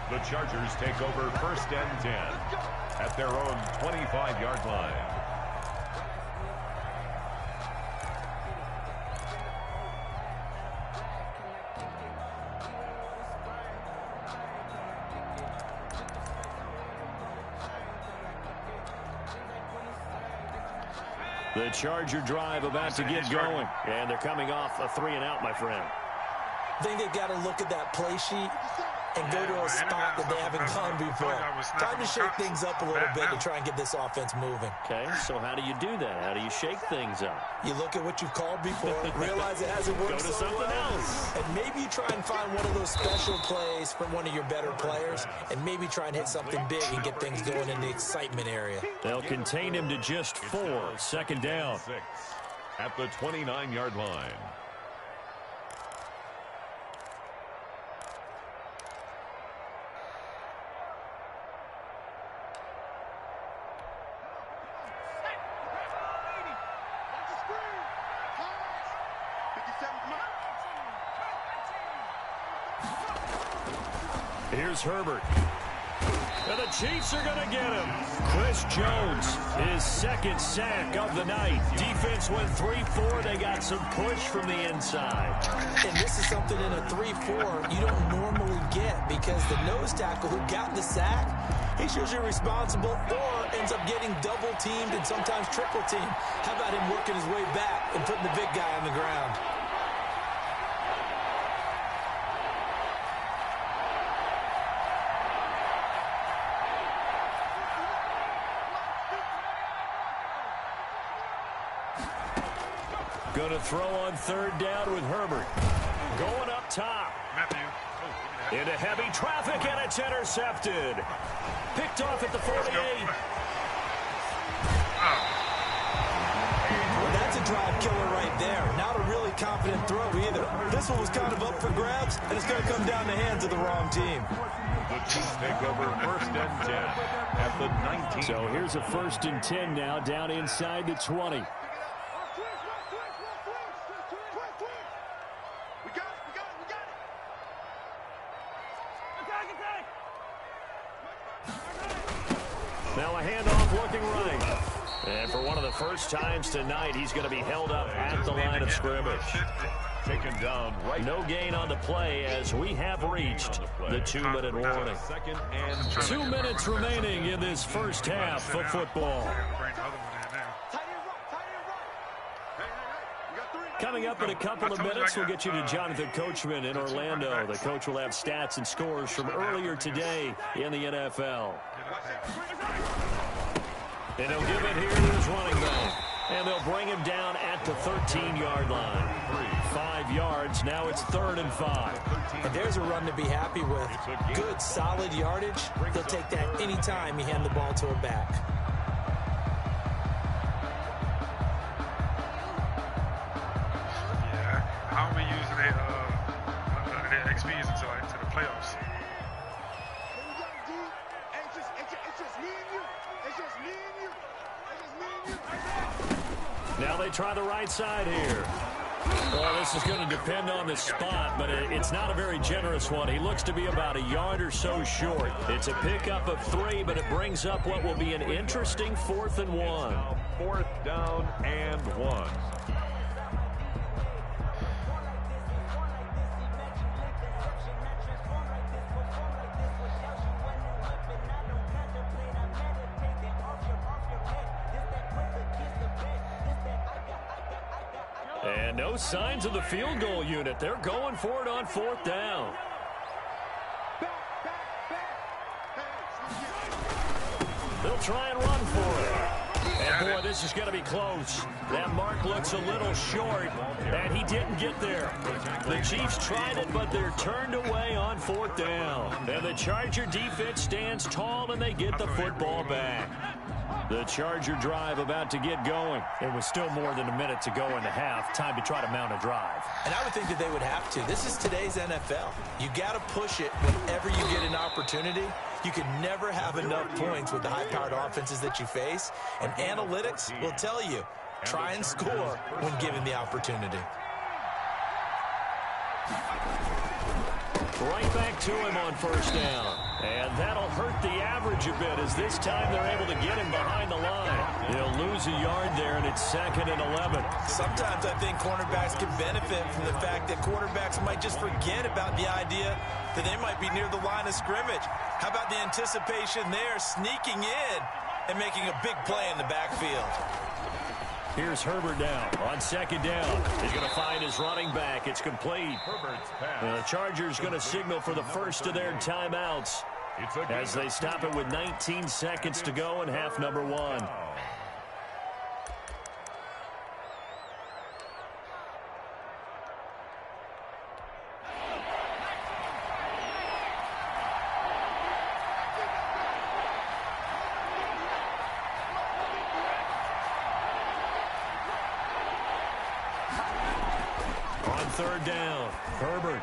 The Chargers take over 1st and 10 at their own 25-yard line. The Charger drive about to get going. And they're coming off a 3-and-out, my friend. I think they've got to look at that play sheet and go to a spot that they haven't gone before. Time to shake things up a little bit to try and get this offense moving. Okay, so how do you do that? How do you shake things up? You look at what you've called before, realize it hasn't worked Go to so something well, else. and maybe you try and find one of those special plays from one of your better players, and maybe try and hit something big and get things going in the excitement area. They'll contain him to just 4. 2nd down. 6 at the 29-yard line. Here's Herbert. And the Chiefs are going to get him. Chris Jones, his 2nd sack of the night. Defense went 3-4. They got some push from the inside. And this is something in a 3-4 you don't normally get, because the nose tackle who got the sack, he's usually responsible or ends up getting double-teamed and sometimes triple-teamed. How about him working his way back and putting the big guy on the ground? Going to throw on 3rd down with Herbert. Going up top. Into heavy traffic, and it's intercepted. Picked off at the 48. Well, that's a drive killer right there. Not a really confident throw either. This one was kind of up for grabs, and it's going to come down the hands of the wrong team. The Chiefs take over 1st and 10 at the 19. So here's a 1st and 10 now, down inside the 20. Now a handoff looking right. And for one of the first times tonight, he's going to be held up at the line of scrimmage. Taken down right. No gain on the play as we have reached the 2-minute warning. 2nd and 2 minutes remaining in this first half of football. Coming up in a couple of minutes, we'll get you to Jonathan Coachman in Orlando. The coach will have stats and scores from earlier today in the NFL. And he'll give it here to his running back. And they'll bring him down at the 13-yard line. 5 yards. Now it's 3rd and 5. And there's a run to be happy with. Good, solid yardage. They'll take that anytime you hand the ball to a back. How are we using their XPs until the playoffs? Now they try the right side here. Well, this is going to depend on the spot, but it's not a very generous one. He looks to be about a yard or so short. It's a pickup of 3, but it brings up what will be an interesting 4th and 1. 4th down and 1. And no signs of the field goal unit. They're going for it on 4th down. They'll try and run for it. And boy, this is going to be close. That mark looks a little short, and he didn't get there. The Chiefs tried it, but they're turned away on 4th down. And the Charger defense stands tall, and they get the football back. The Charger drive about to get going. It was still more than a minute to go in the half. Time to try to mount a drive. And I would think that they would have to. This is today's NFL. You got to push it whenever you get an opportunity. You can never have enough points with the high-powered offenses that you face. And analytics will tell you, try and score when given the opportunity. Right back to him on first down. And that'll hurt the average a bit as this time they're able to get him behind the line. He'll lose a yard there, and it's 2nd and 11. Sometimes I think cornerbacks can benefit from the fact that quarterbacks might just forget about the idea that they might be near the line of scrimmage. How about the anticipation there, sneaking in and making a big play in the backfield? Here's Herbert now on 2nd down. He's going to find his running back. It's complete. The Chargers going to signal for the first of their timeouts as they stop it with 19 seconds to go in half number 1. Third down, Herbert.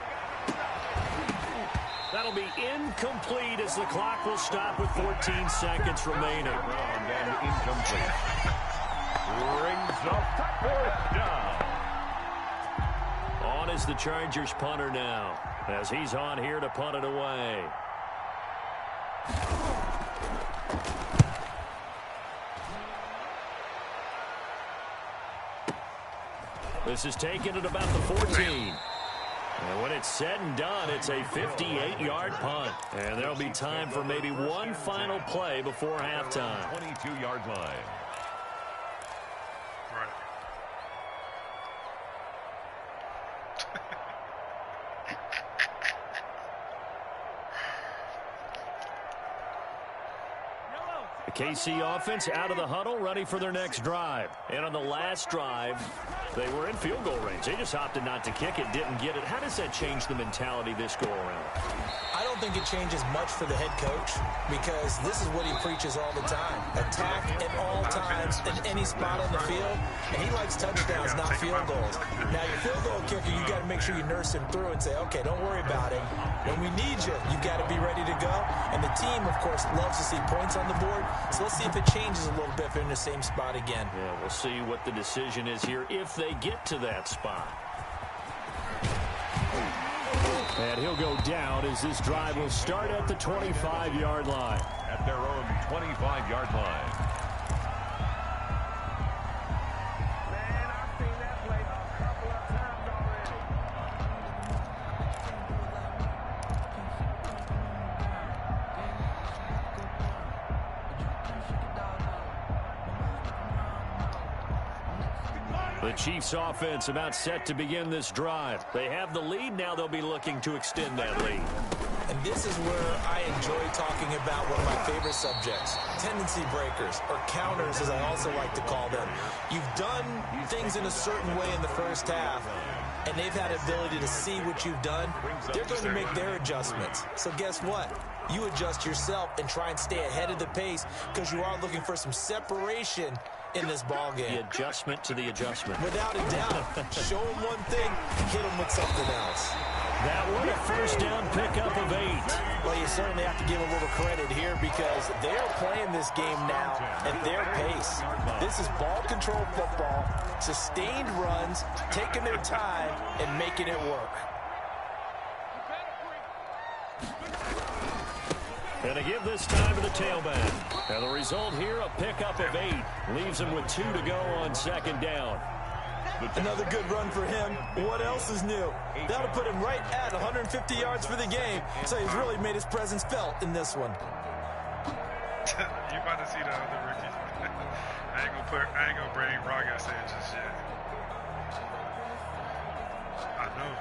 That'll be incomplete as the clock will stop with 14 seconds remaining. And incomplete. Brings up 4th down. On is the Chargers punter now, as he's on here to punt it away. This is taken at about the 14. And when it's said and done, it's a 58-yard punt. And there'll be time for maybe one final play before halftime. 22-yard line. The KC offense out of the huddle, ready for their next drive. And on the last drive, they were in field goal range. They just opted not to kick it, didn't get it. How does that change the mentality this go around? I don't think it changes much for the head coach because this is what he preaches all the time. Attack at all times in any spot on the field, and he likes touchdowns, not field goals. Now, your field goal kicker, you got to make sure you nurse him through and say, okay, don't worry about it. When we need you, you've got to be ready to go. And the team, of course, loves to see points on the board. So let's see if it changes a little bit if they're in the same spot again. Yeah, we'll see what the decision is here if they get to that spot. And he'll go down as this drive will start at the 25-yard line. At their own 25-yard line. The Chiefs offense about set to begin this drive. They have the lead. Now they'll be looking to extend that lead. And this is where I enjoy talking about one of my favorite subjects, tendency breakers, or counters as I also like to call them. You've done things in a certain way in the first half, and they've had the ability to see what you've done. They're going to make their adjustments. So guess what? You adjust yourself and try and stay ahead of the pace because you are looking for some separation in this ball game. The adjustment to the adjustment. Without a doubt. Show them one thing, hit them with something else. That one a first down pickup of 8. Well, you certainly have to give a little credit here because they are playing this game now at their pace. This is ball control football, sustained runs, taking their time and making it work. And to give this time to the tailback. And the result here, a pickup of 8. Leaves him with 2 to go on second down. Another good run for him. What else is new? That'll put him right at 150 yards for the game. So he's really made his presence felt in this one. You about to see the other rookie. I ain't gonna bring Raga Sanchez yet. I know.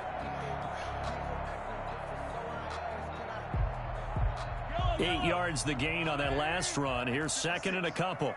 8 yards the gain on that last run. Here's second and a couple.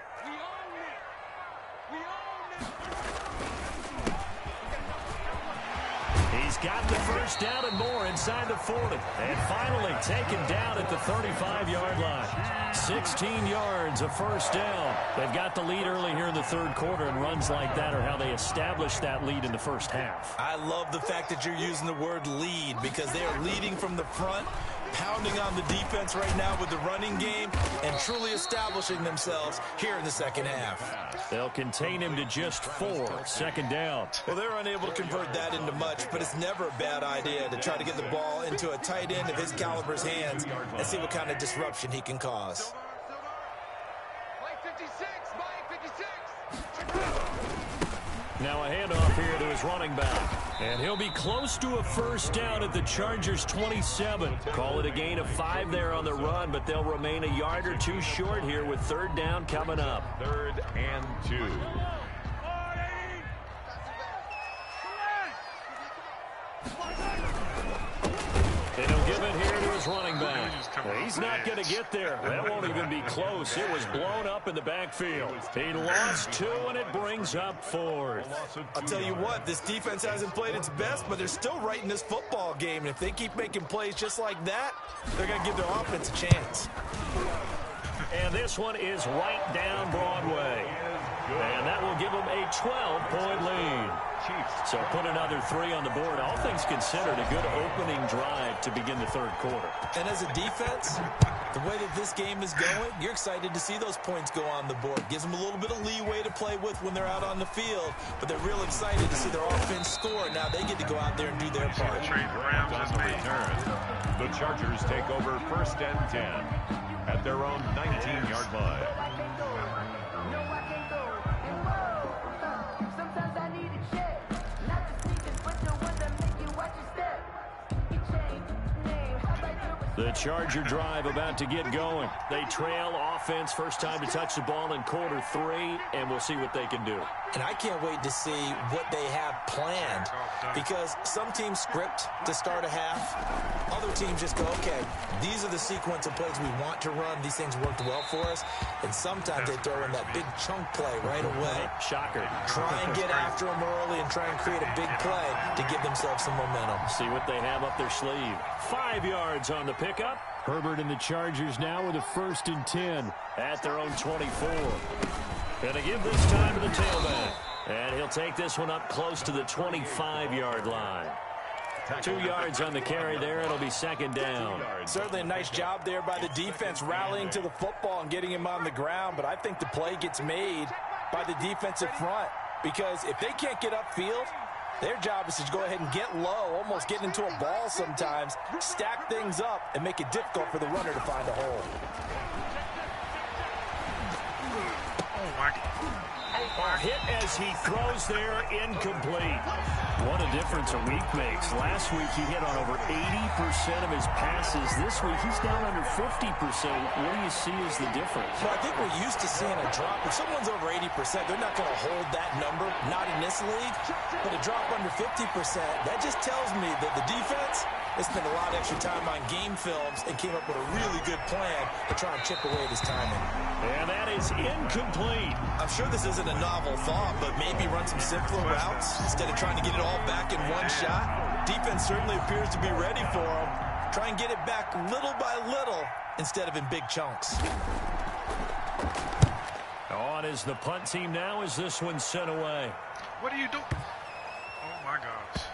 He's got the first down and more inside the 40. And finally taken down at the 35-yard line. 16 yards, a first down. They've got the lead early here in the third quarter, and runs like that are how they establish that lead in the first half. I love the fact that you're using the word lead, because they are leading from the front, pounding on the defense right now with the running game, and truly establishing themselves here in the second half. They'll contain him to just 4, second down. Well, they're unable to convert that into much, but it's never a bad idea to try to get the ball into a tight end of his caliber's hands and see what kind of disruption he can cause. Now a handoff here to his running back. And he'll be close to a first down at the Chargers' 27. Call it a gain of 5 there on the run, but they'll remain a yard or two short here with third down coming up. 3rd and 2. And he'll give it here to his running back. He's not going to get there. That won't even be close. It was blown up in the backfield. He lost 2, and it brings up 4th. I'll tell you what, this defense hasn't played its best, but they're still right in this football game. And if they keep making plays just like that, they're going to give their offense a chance. And this one is right down Broadway. And that will give them a 12-point lead. So put another 3 on the board. All things considered, a good opening drive to begin the third quarter. And as a defense, the way that this game is going, you're excited to see those points go on the board. Gives them a little bit of leeway to play with when they're out on the field, but they're real excited to see their offense score. Now they get to go out there and do their part. The Chargers take over 1st and 10 at their own 19-yard line. The Charger drive about to get going. They trail offense, first time to touch the ball in quarter 3, and we'll see what they can do. And I can't wait to see what they have planned, because some teams script to start a half. Other teams just go, okay, these are the sequence of plays we want to run. These things worked well for us. And sometimes they throw in that big chunk play right away. Shocker. Try and get after them early and try and create a big play to give themselves some momentum. See what they have up their sleeve. 5 yards on the pickup. Herbert and the Chargers now with a 1st and 10 at their own 24. Gonna give this time to the tailback. And he'll take this one up close to the 25-yard line. 2 yards on the carry there. It'll be second down. Certainly a nice job there by the defense rallying to the football and getting him on the ground. But I think the play gets made by the defensive front, because if they can't get upfield, their job is to go ahead and get low, almost get into a ball sometimes, stack things up, and make it difficult for the runner to find a hole. A hit as he throws there, incomplete. What a difference a week makes. Last week he hit on over 80% of his passes. This week he's down under 50%. What do you see as the difference? Well, I think we're used to seeing a drop. If someone's over 80%, they're not going to hold that number, not in this league. But a drop under 50%, that just tells me that the defense has spent a lot of extra time on game films and came up with a really good plan to try and chip away at his timing. And that is incomplete. I'm sure this isn't a novel thought, but maybe run some simpler routes instead of trying to get it all back in one shot. Defense certainly appears to be ready for him. Try and get it back little by little instead of in big chunks. On is the punt team now as this one's sent away. What are you doing? Oh, my gosh.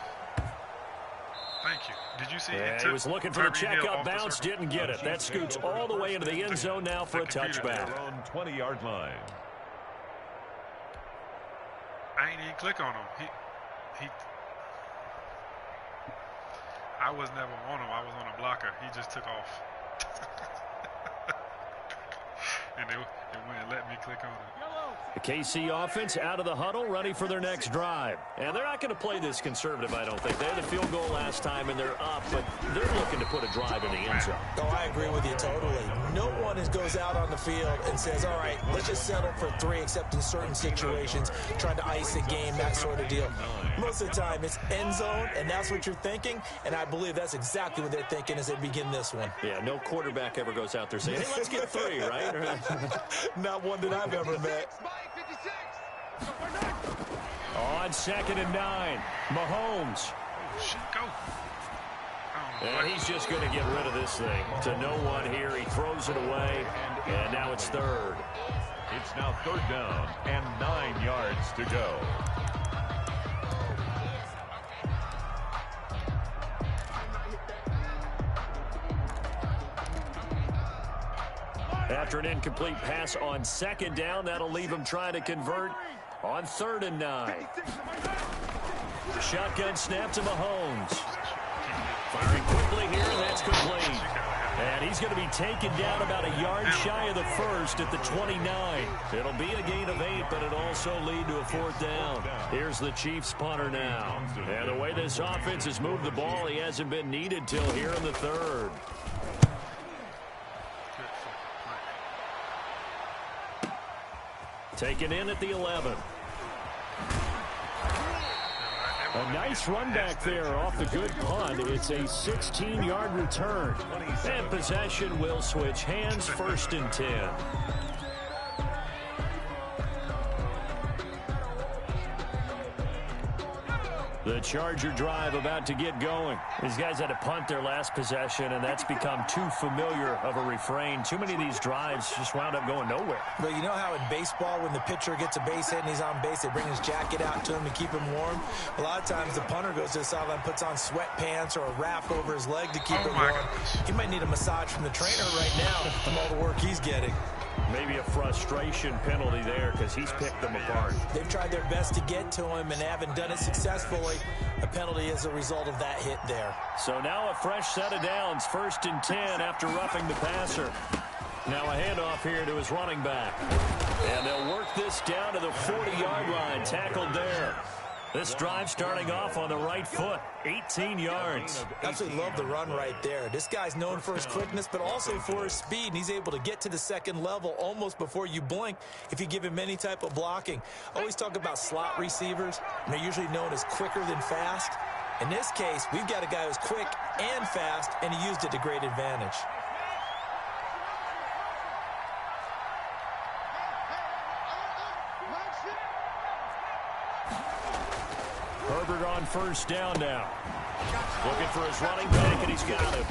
Thank you. Did you see he was looking for the checkup bounce, didn't get it. That scoots all the way into the end zone now for a touchback. Their own 20-yard line. I ain't even click on him. I was never on him. I was on a blocker. He just took off. And it wouldn't let me click on it. The KC offense out of the huddle, ready for their next drive. And they're not going to play this conservative, I don't think. They had a field goal last time, and they're up, but they're looking to put a drive in the end zone. Oh, I agree with you totally. No one goes out on the field and says, all right, let's just settle for 3, except in certain situations, trying to ice a game, that sort of deal. Most of the time, it's end zone, and that's what you're thinking, and I believe that's exactly what they're thinking as they begin this one. Yeah, no quarterback ever goes out there saying, hey, let's get 3, right? Not one that I've ever met. On 2nd and 9, Mahomes. Go. And he's just going to get rid of this thing. To no one here. He throws it away, and now it's third. It's now third down and 9 yards to go. After an incomplete pass on second down, that'll leave him trying to convert on 3rd and 9. Shotgun snap to Mahomes. Firing quickly here, and that's complete. And he's going to be taken down about a yard shy of the first at the 29. It'll be a gain of 8, but it'll also lead to a 4th down. Here's the Chiefs punter now. And the way this offense has moved the ball, he hasn't been needed till here in the 3rd. Taken in at the 11. A nice run back there off the good punt. It's a 16-yard return. And possession will switch hands, 1st and 10. The Charger drive about to get going. These guys had to punt their last possession, and that's become too familiar of a refrain. Too many of these drives just wound up going nowhere. Well, you know how in baseball, when the pitcher gets a base hit and he's on base, they bring his jacket out to him to keep him warm? A lot of times the punter goes to the sideline, puts on sweatpants or a wrap over his leg to keep it warm. He might need a massage from the trainer right now from all the work he's getting. Maybe a frustration penalty there because he's picked them apart. They've tried their best to get to him and haven't done it successfully. A penalty as a result of that hit there. So now a fresh set of downs, 1st and 10 after roughing the passer. Now a handoff here to his running back. And they'll work this down to the 40-yard line, tackled there. This drive starting off on the right foot, 18 yards. Absolutely love the run right there. This guy's known for his quickness, but also for his speed. And he's able to get to the second level almost before you blink if you give him any type of blocking. Always talk about slot receivers, and they're usually known as quicker than fast. In this case, we've got a guy who's quick and fast, and he used it to great advantage. Herbert on 1st down now. Looking for his running back, and he's got him.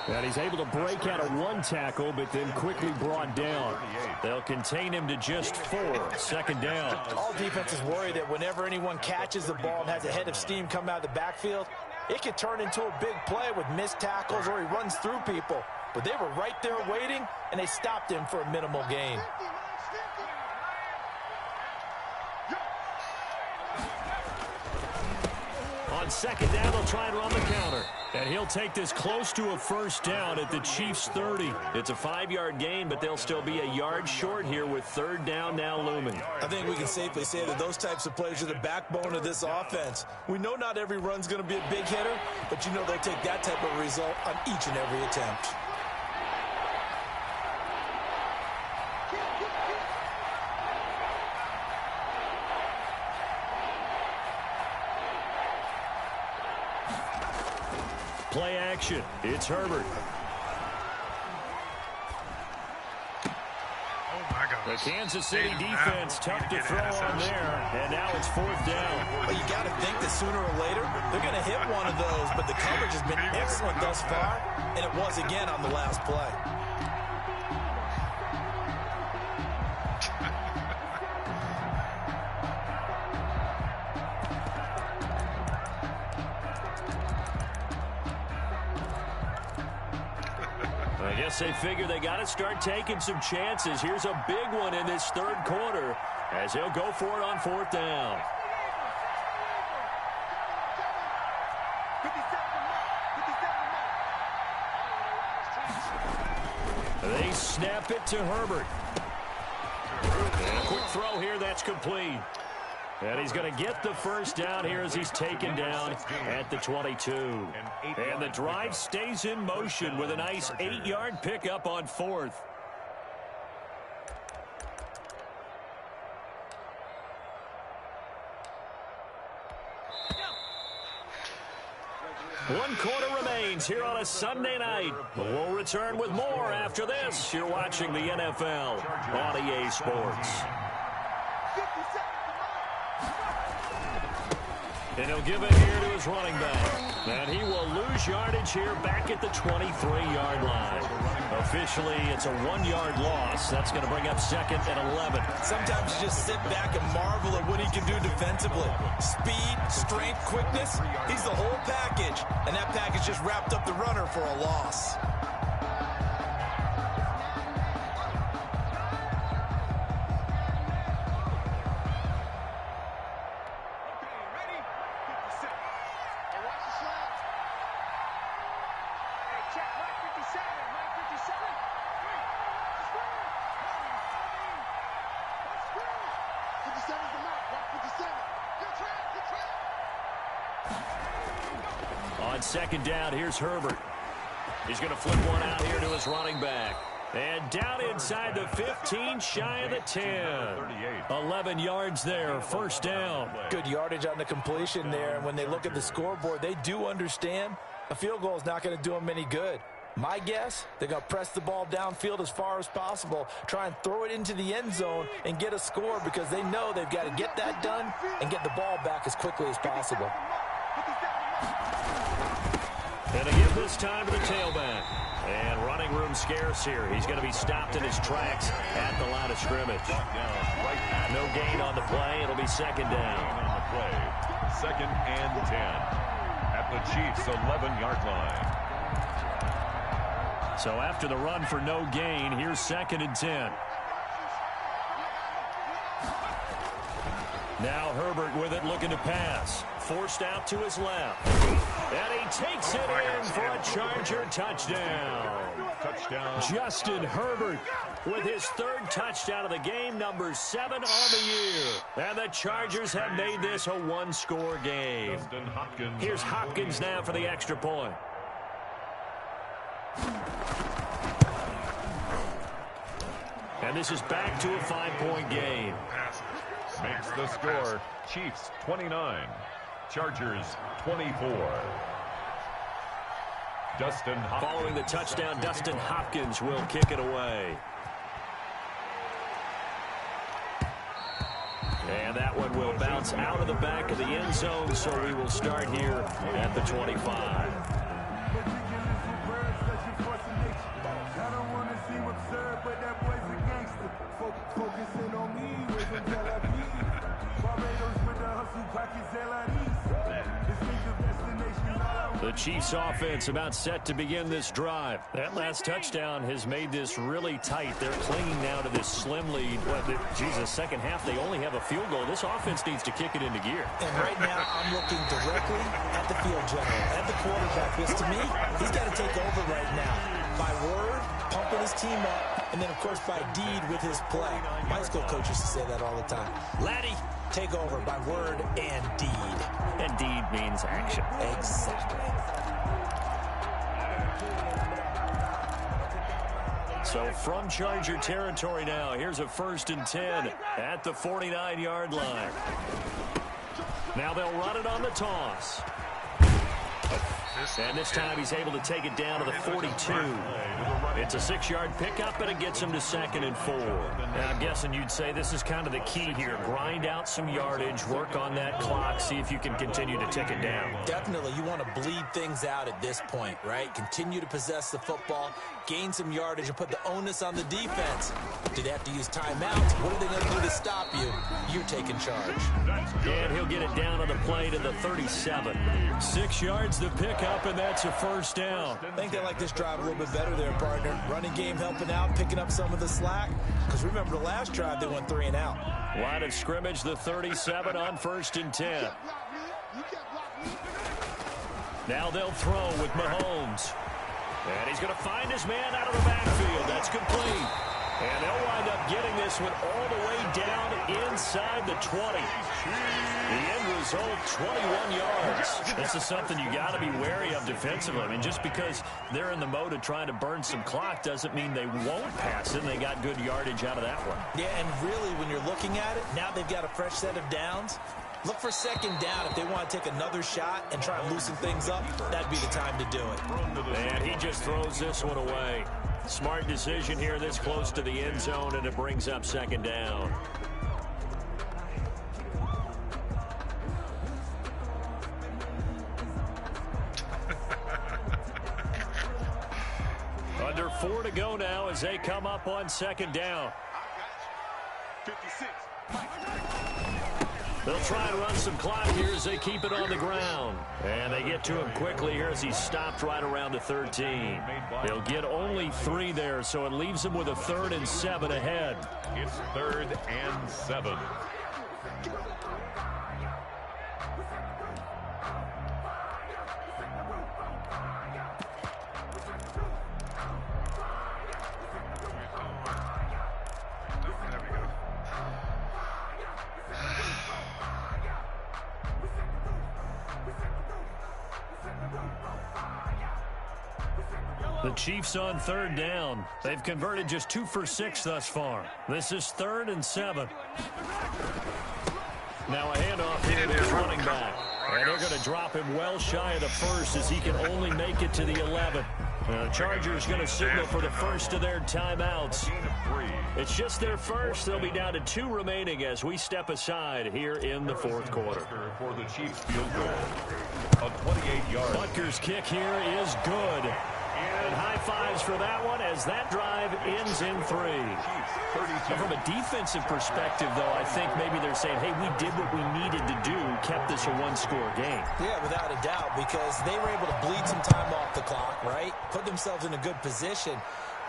And he's able to break out of 1 tackle, but then quickly brought down. They'll contain him to just 4. 2nd down. All defenses worry that whenever anyone catches the ball and has a head of steam come out of the backfield, it could turn into a big play with missed tackles or he runs through people. But they were right there waiting, and they stopped him for a minimal gain. On 2nd down, they'll try and run the counter. And he'll take this close to a 1st down at the Chiefs' 30. It's a 5-yard gain, but they'll still be a yard short here with 3rd down now looming. I think we can safely say that those types of plays are the backbone of this offense. We know not every run's going to be a big hitter, but you know they'll take that type of result on each and every attempt. Play action. It's Herbert. Oh, my God. The Kansas City defense tough to throw on there, and now it's 4th down. Well, you got to think that sooner or later they're going to hit one of those, but the coverage has been excellent thus far, and it was again on the last play. I guess they figure they got to start taking some chances. Here's a big one in this 3rd quarter as he'll go for it on 4th down. They snap it to Herbert. And a quick throw here, that's complete. And he's going to get the 1st down here as he's taken down at the 22. And the drive stays in motion with a nice 8-yard pickup on 4th. One quarter remains here on a Sunday night. We'll return with more after this. You're watching the NFL on EA Sports. And he'll give it here to his running back. And he will lose yardage here back at the 23-yard line. Officially, it's a 1-yard loss. That's going to bring up 2nd and 11. Sometimes you just sit back and marvel at what he can do defensively. Speed, strength, quickness. He's the whole package. And that package just wrapped up the runner for a loss. On 2nd down, here's Herbert. He's going to flip one out here to his running back. And down inside the 15, shy of the 10. 11 yards there, 1st down. Good yardage on the completion there. And when they look at the scoreboard, they do understand a field goal is not going to do them any good. My guess, they're going to press the ball downfield as far as possible, try and throw it into the end zone and get a score because they know they've got to get that done and get the ball back as quickly as possible. And again this time to the tailback. And running room scarce here. He's going to be stopped in his tracks at the line of scrimmage. No gain on the play. It'll be 2nd down. On the play. 2nd and 10 at the Chiefs' 11-yard line. So after the run for no gain, here's 2nd and 10. Now Herbert with it, looking to pass. Forced out to his left. And he takes it in for a Charger touchdown. Justin Herbert with his 3rd touchdown of the game, number 7 on the year. And the Chargers have made this a 1-score game. Here's Hopkins now for the extra point. And this is back to a 5-point game. Makes the score Chiefs 29, Chargers 24. Dustin Hopkins. Following the touchdown, Dustin Hopkins will kick it away. And that one will bounce out of the back of the end zone, so we will start here at the 25. The Chiefs offense about set to begin this drive. That last touchdown has made this really tight. They're clinging now to this slim lead. Jesus, 2nd half, they only have a field goal. This offense needs to kick it into gear. And right now, I'm looking directly at the field general, at the quarterback. Because to me, he's got to take over right now. By word, pumping his team up, and then, of course, by deed with his play. My school coach used to say that all the time. Laddie, take over by word and deed. And deed means action. Exactly. So from Charger territory now, here's a 1st and 10 at the 49-yard line. Now they'll run it on the toss. And this time he's able to take it down to the 42. It's a 6-yard pickup, and it gets him to 2nd and 4. Now, I'm guessing you'd say this is kind of the key here. Grind out some yardage, work on that clock, see if you can continue to tick it down. Definitely. You want to bleed things out at this point, right? Continue to possess the football, gain some yardage, and put the onus on the defense. Do they have to use timeouts? What are they going to do to stop you? You're taking charge. And he'll get it down on the play to the 37. 6 yards the pickup, and that's a 1st down. I think they like this drive a little bit better there, partner. Running game helping out, picking up some of the slack. Because remember the last drive, they went 3 and out. Line of scrimmage, the 37 on 1st and 10. Now they'll throw with Mahomes. And he's going to find his man out of the backfield. That's complete. And they'll wind up getting this one all the way down inside the 20. The end result, 21 yards. This is something you got to be wary of defensively. I mean, just because they're in the mode of trying to burn some clock doesn't mean they won't pass it, and they got good yardage out of that one. Yeah, and really, when you're looking at it, now they've got a fresh set of downs. Look for 2nd down. If they want to take another shot and try and loosen things up, that'd be the time to do it. And he just throws this one away. Smart decision here this close to the end zone, and it brings up 2nd down. 4 to go now as they come up on second down. 56. They'll try and run some clock here as they keep it on the ground. And they get to him quickly here as he's stopped right around the 13. They'll get only 3 there, so it leaves them with a 3rd and 7 ahead. It's 3rd and 7. The Chiefs on 3rd down. They've converted just 2 for 6 thus far. This is 3rd and 7. Now a handoff here to his running back. And they're going to drop him well shy of the 1st as he can only make it to the 11. The Chargers going to signal for the first of their timeouts. It's just their first. They'll be down to 2 remaining as we step aside here in the 4th quarter. For the Chiefs field goal, a 28-yard. Butker's kick here is good. And high fives for that one as that drive ends in 3. From a defensive perspective, though, I think maybe they're saying, hey, we did what we needed to do, kept this a 1-score game. Yeah, without a doubt, because they were able to bleed some time off the clock, right? Put themselves in a good position,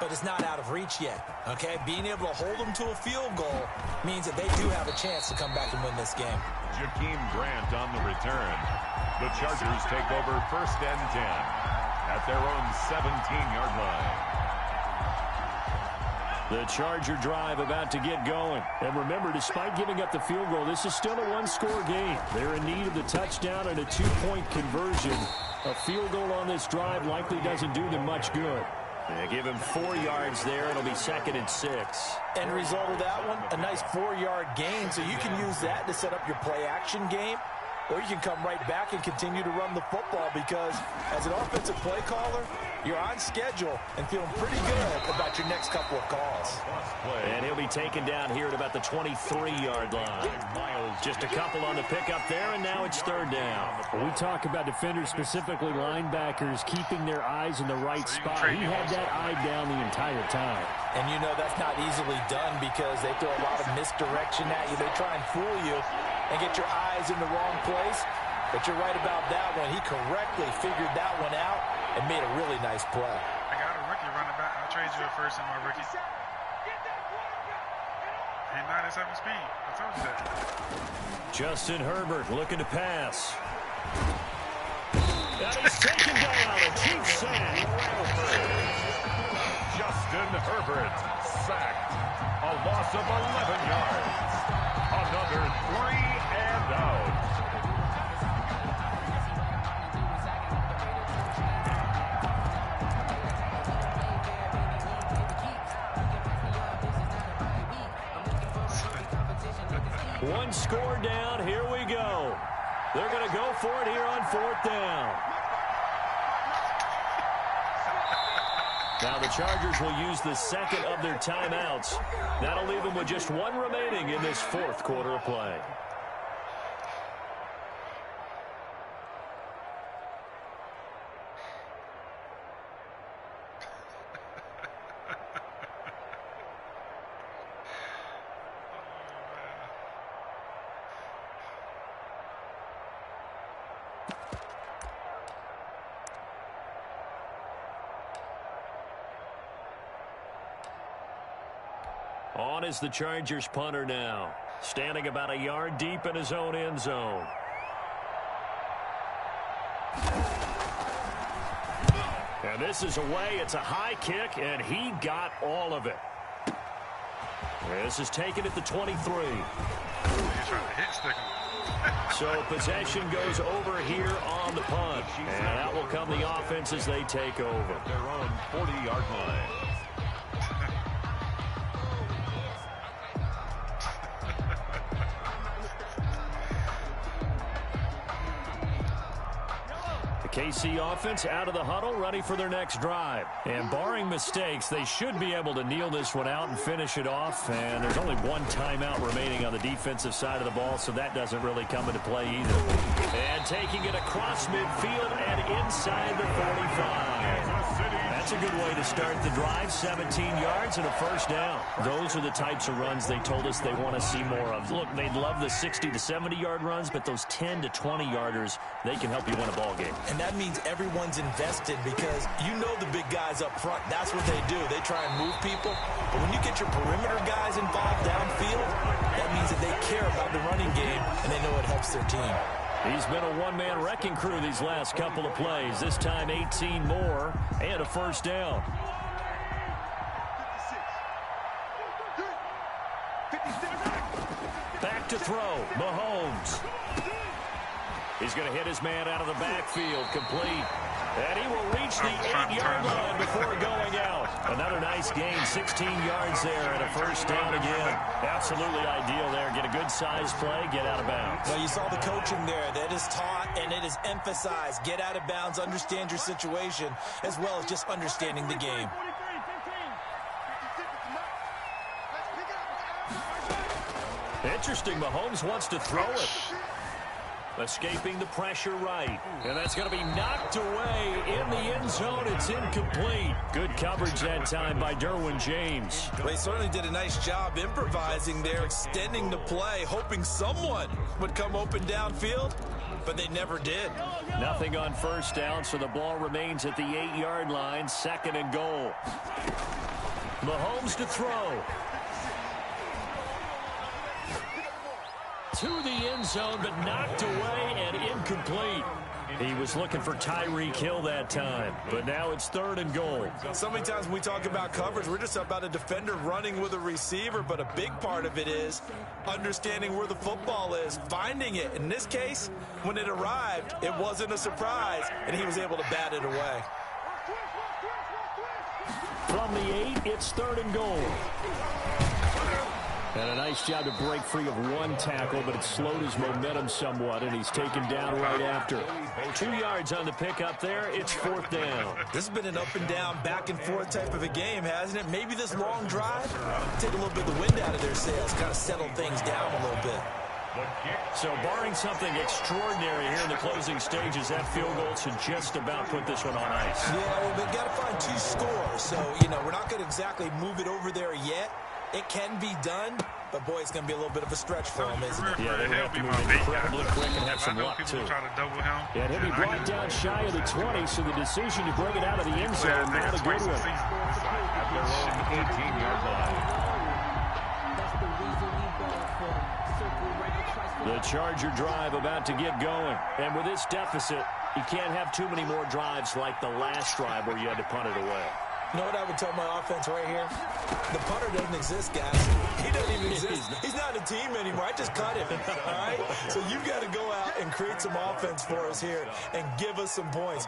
but it's not out of reach yet, okay? Being able to hold them to a field goal means that they do have a chance to come back and win this game. Jakeem Grant on the return. The Chargers take over 1st and 10. At their own 17-yard line. The Charger drive about to get going. And remember, despite giving up the field goal, this is still a 1-score game. They're in need of the touchdown and a 2-point conversion. A field goal on this drive likely doesn't do them much good. They give him 4 yards there. It'll be 2nd and 6. End result of that one, a nice 4-yard gain, so you can use that to set up your play-action game. Or you can come right back and continue to run the football because as an offensive play caller, you're on schedule and feeling pretty good about your next couple of calls. And he'll be taken down here at about the 23-yard line. Just a couple on the pickup there, and now it's 3rd down. We talk about defenders, specifically linebackers, keeping their eyes in the right spot. He had that eye down the entire time. And you know that's not easily done because they throw a lot of misdirection at you. They try and fool you and get your eyes in the wrong place. But you're right about that one. He correctly figured that one out and made a really nice play. I got a rookie running back. I'll trade you a first in my rookie. He's 97 speed. I told you that. Justin Herbert looking to pass. And he's taken down. A Chiefs sack. Justin Herbert sacked. A loss of 11 yards. Another 3 and out. One score down. Here we go. They're going to go for it here on 4th down. Now the Chargers will use the 2nd of their timeouts. That'll leave them with just 1 remaining in this 4th quarter of play. On is the Chargers punter now, standing about a yard deep in his own end zone. And this is away. It's a high kick, and he got all of it. This is taken at the 23. He's trying to hit stick him. So possession goes over here on the punt. And that will come the offense as they take over. Their own 40-yard line. KC offense out of the huddle, ready for their next drive. And barring mistakes, they should be able to kneel this one out and finish it off. And there's only 1 timeout remaining on the defensive side of the ball, so that doesn't really come into play either. And taking it across midfield and inside the 45. That's a good way to start the drive. 17 yards and a first down. Those are the types of runs they told us they want to see more of. Look, they'd love the 60 to 70-yard runs, but those 10 to 20-yarders, they can help you win a ball game. And that means everyone's invested because you know the big guys up front. That's what they do. They try and move people. But when you get your perimeter guys involved downfield, that means that they care about the running game and they know it helps their team. He's been a one-man wrecking crew these last couple of plays. This time 18 more and a first down. Back to throw. Mahomes. He's going to hit his man out of the backfield. Complete. And he will reach the 8-yard line before going out. Another nice gain. 16 yards there and a first down again. Absolutely ideal there. Get a good size play, get out of bounds. Well, you saw the coaching there. That is taught and it is emphasized. Get out of bounds, understand your situation, as well as just understanding the game. Interesting. Mahomes wants to throw it. Escaping the pressure right. And that's going to be knocked away in the end zone. It's incomplete. Good coverage that time by Derwin James. Well, he certainly did a nice job improvising there, extending the play, hoping someone would come open downfield, but they never did. Nothing on first down, so the ball remains at the 8-yard line. 2nd and goal. Mahomes to throw. To the end zone, but knocked away and incomplete. He was looking for Tyreek Hill that time, but now it's 3rd and goal. So many times when we talk about coverage, we're just about a defender running with a receiver, but a big part of it is understanding where the football is, finding it. In this case, when it arrived, it wasn't a surprise, and he was able to bat it away. From the 8, it's 3rd and goal. And a nice job to break free of one tackle, but it slowed his momentum somewhat, and he's taken down right after. 2 yards on the pickup there. It's 4th down. This has been an up and down, back and forth type of a game, hasn't it? Maybe this long drive, take a little bit of the wind out of their sails, kind of settle things down a little bit. So barring something extraordinary here in the closing stages, that field goal should just about put this one on ice. Yeah, well, we've got to find 2 scores. So, we're not going to exactly move it over there yet. It can be done, but boy, it's going to be a little bit of a stretch for him, isn't it? Yeah, they have to move incredibly quick and have some luck, too. Yeah, he'll be brought down shy of the 20, so the decision to bring it out of the end zone, not a good one. At their own 18-yard line. The Charger drive about to get going. And with this deficit, you can't have too many more drives like the last drive where you had to punt it away. You know what I would tell my offense right here? The punter doesn't exist, guys. He doesn't even exist. He's not a team anymore. I just cut him, all right? So you've got to go out and create some offense for us here and give us some points.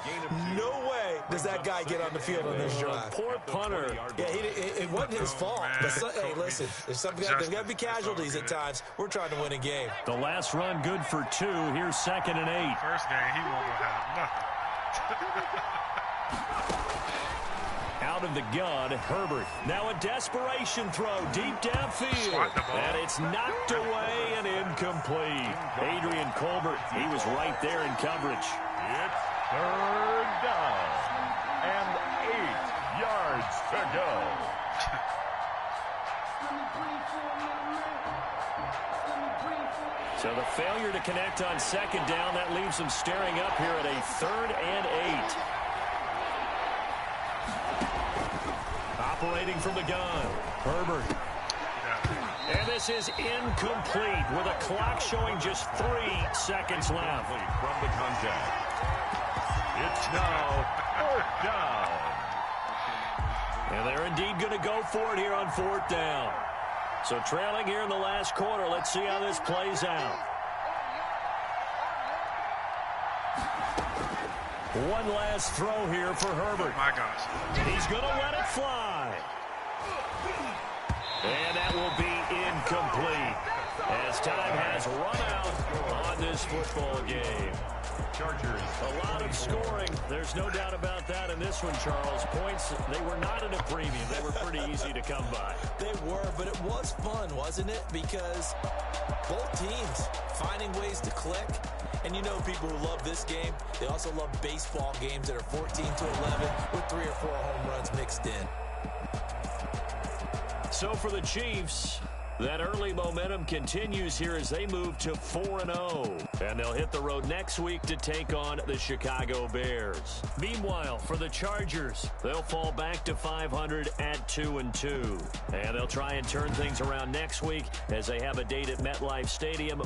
No way does that guy get on the field on this drive. Poor punter. Yeah, it wasn't his fault. But hey, listen, there's got to be casualties at times. We're trying to win a game. The last run good for 2. Here's 2nd and 8. First game, he won't have nothing. Out of the gun, Herbert. Now a desperation throw deep downfield. And it's knocked away and incomplete. Adrian Colbert, he was right there in coverage. It's 3rd down and 8 yards to go. So the failure to connect on 2nd down, that leaves them staring up here at a 3rd and 8. Operating from the gun, Herbert. And this is incomplete with a clock showing just 3 seconds left. From the contact. It's now 4th down. And they're indeed going to go for it here on 4th down. So trailing here in the last quarter. Let's see how this plays out. One last throw here for Herbert. My gosh. He's going to let it fly. And that will be incomplete as time has run out on this football game. Chargers. A lot of scoring. There's no doubt about that in this one, Charles. Points, they were not at a premium. They were pretty easy to come by. They were, but it was fun, wasn't it? Because both teams finding ways to click. And And you know people who love this game, they also love baseball games that are 14-11 with 3 or 4 home runs mixed in. So for the Chiefs, that early momentum continues here as they move to 4-0. And they'll hit the road next week to take on the Chicago Bears. Meanwhile, for the Chargers, they'll fall back to 500 at 2-2. And they'll try and turn things around next week as they have a date at MetLife Stadium.